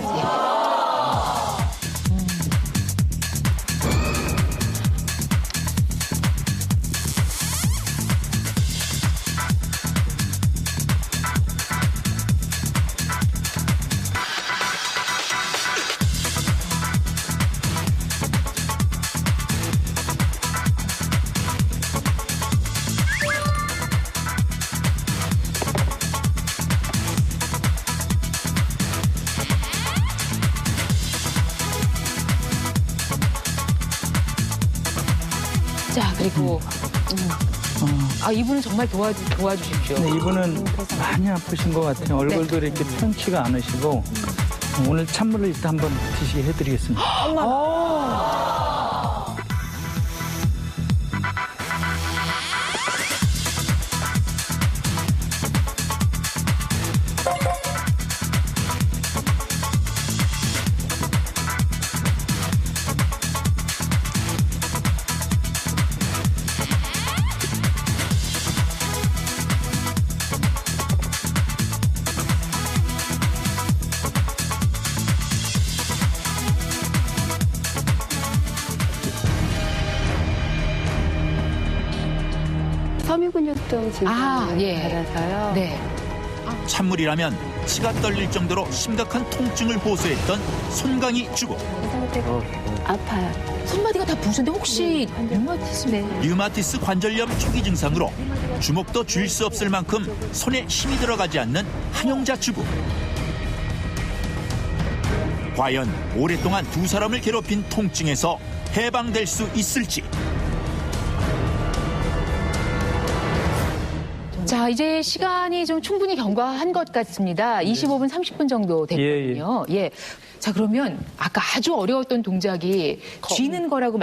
자, 그리고 이분은 정말 도와주십시오. 네, 이분은 많이 아프신 것 같아요. 얼굴도 이렇게 편치가 않으시고 오늘 찬물을 일단 한번 드시게 해드리겠습니다. 섬유근육통 진단을 받아서요. 네. 찬물이라면 치가 떨릴 정도로 심각한 통증을 호소했던 손강희 주부. 아파요. 손마디가 다 부으셨는데 혹시 류마티즘에 류마티스 관절염 초기 증상으로 주먹도 쥘 수 없을 만큼 손에 힘이 들어가지 않는 한영자 주부. 과연 오랫동안 두 사람을 괴롭힌 통증에서 해방될 수 있을지. 자, 이제 시간이 좀 충분히 경과한 것 같습니다. 25분, 30분 정도 됐거든요. 예. 자, 그러면 아까 아주 어려웠던 동작이 쥐는 거라고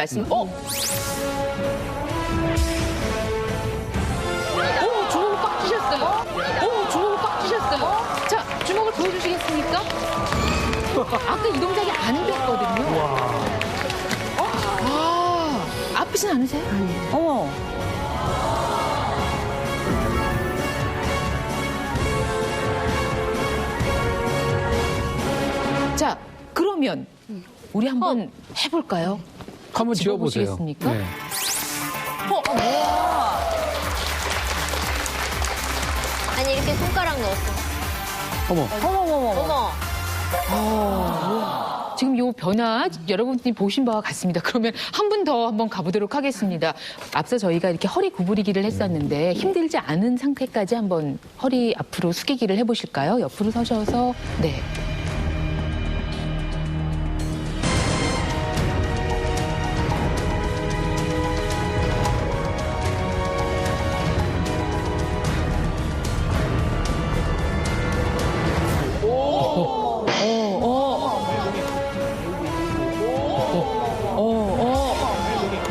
주먹을 꽉 쥐셨어요. 주먹을 꽉 쥐셨어요. 자, 주먹을 보여주시겠습니까? 아까 이 동작이 안 됐거든요. 아프진 않으세요? 어머. 자, 그러면 우리 한번 해볼까요? 한번 지어보세요. 보시겠습니까? 네. 아니 이렇게 손가락 넣었어. 어머. 지금 요 변화 여러분들이 보신 바와 같습니다. 그러면 한 분 더 한번 가보도록 하겠습니다. 앞서 저희가 이렇게 허리 구부리기를 했었는데 힘들지 않은 상태까지 한번 허리 앞으로 숙이기를 해보실까요? 옆으로 서셔서 네.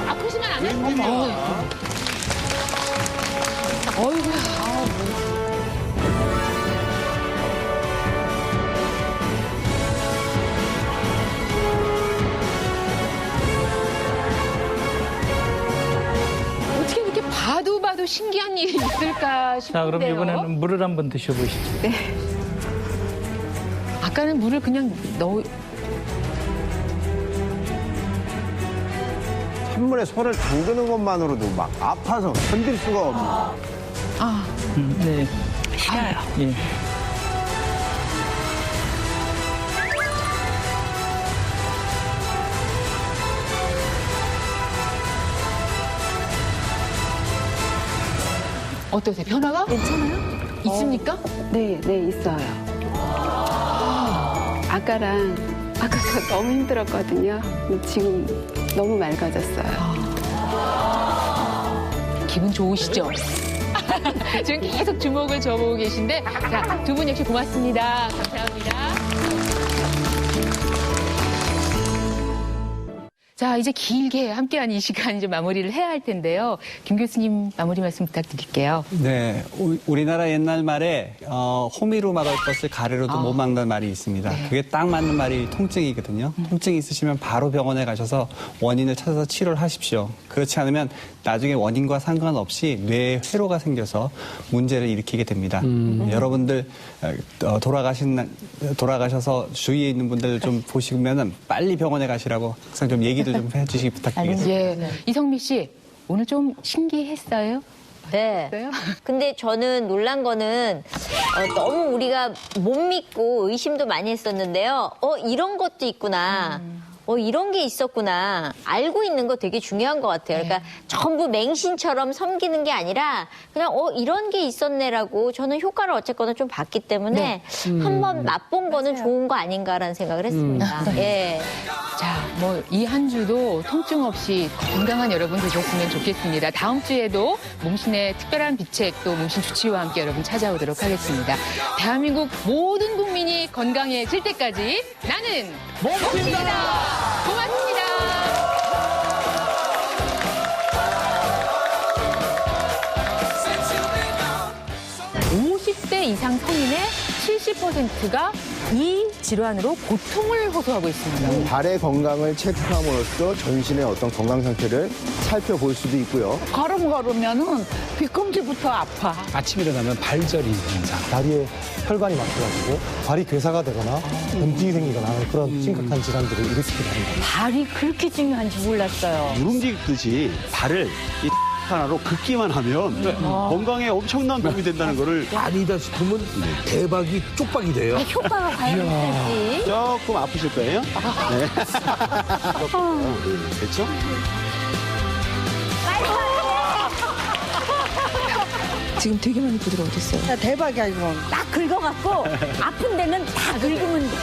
아프시면 안 해요? 어이구야. 먹어봐도 신기한 일이 있을까 싶은데요. 자, 그럼 이번에는 물을 한번 드셔보시죠. 네. 아까는 물을 그냥 찬물에 손을 담그는 것만으로도 막 아파서 견딜 수가 없는. 네. 싫어요. 예. 어떠세요? 변화가? 괜찮아요? 있습니까? 네, 있어요. 아까서 너무 힘들었거든요. 지금 너무 맑아졌어요. 기분 좋으시죠? 지금 계속 주목을 줘보고 계신데, 자, 두 분 역시 고맙습니다. 감사합니다. 자, 이제 길게 함께한 이 시간 이제 마무리를 해야 할 텐데요. 김 교수님 마무리 말씀 부탁드릴게요. 네, 우리나라 옛날 말에 호미로 막을 것을 가래로도 못 막는 말이 있습니다. 네. 그게 딱 맞는 말이 통증이거든요. 통증이 있으시면 바로 병원에 가셔서 원인을 찾아서 치료를 하십시오. 그렇지 않으면 나중에 원인과 상관없이 뇌에 회로가 생겨서 문제를 일으키게 됩니다. 여러분들 돌아가셔서 주위에 있는 분들 좀 보시면은 빨리 병원에 가시라고 항상 좀 얘기도 좀 해주시기 부탁드리겠습니다. 예. 이성미 씨, 오늘 좀 신기했어요? 네. 근데 저는 놀란 거는 너무 우리가 못 믿고 의심도 많이 했었는데요. 이런 것도 있구나. 이런 게 있었구나. 알고 있는 거 되게 중요한 것 같아요. 그러니까 전부 맹신처럼 섬기는 게 아니라 그냥 이런 게 있었네라고 저는 효과를 어쨌거나 좀 봤기 때문에 한번 맛본 거는 좋은 거 아닌가라는 생각을 했습니다. 예. 자, 이 한 주도 통증 없이 건강한 여러분 되셨으면 좋겠습니다. 다음 주에도 몸신의 특별한 비책 또 몸신 주치의와 함께 여러분 찾아오도록 하겠습니다. 대한민국 모든 국민이 건강해질 때까지 나는 몸신이다. 고맙습니다. 50대 이상 성인의 70%가 이 질환으로 고통을 호소하고 있습니다. 발의 건강을 체크함으로써 전신의 어떤 건강 상태를 살펴볼 수도 있고요. 걸으면은 뒤꿈치부터 아파. 아침에 일어나면 발저리 현상. 다리에 혈관이 막혀가지고 발이 괴사가 되거나 염증이 생기거나 하는 그런 심각한 질환들을 일으키게 됩니다. 발이 그렇게 중요한지 몰랐어요. 누룽지 듯이 발을 하나로 긋기만 하면 건강에 엄청난 도움이 된다는 거를 아니다 싶으면 대박이 쪽박이 돼요. 효과가 과연 있을지. 조금 아프실 거예요. 네. 됐죠? 지금 되게 많이 부드러워졌어요. 대박이야, 이건. 딱 긁어갖고 아픈 데는 다 긁으면 돼.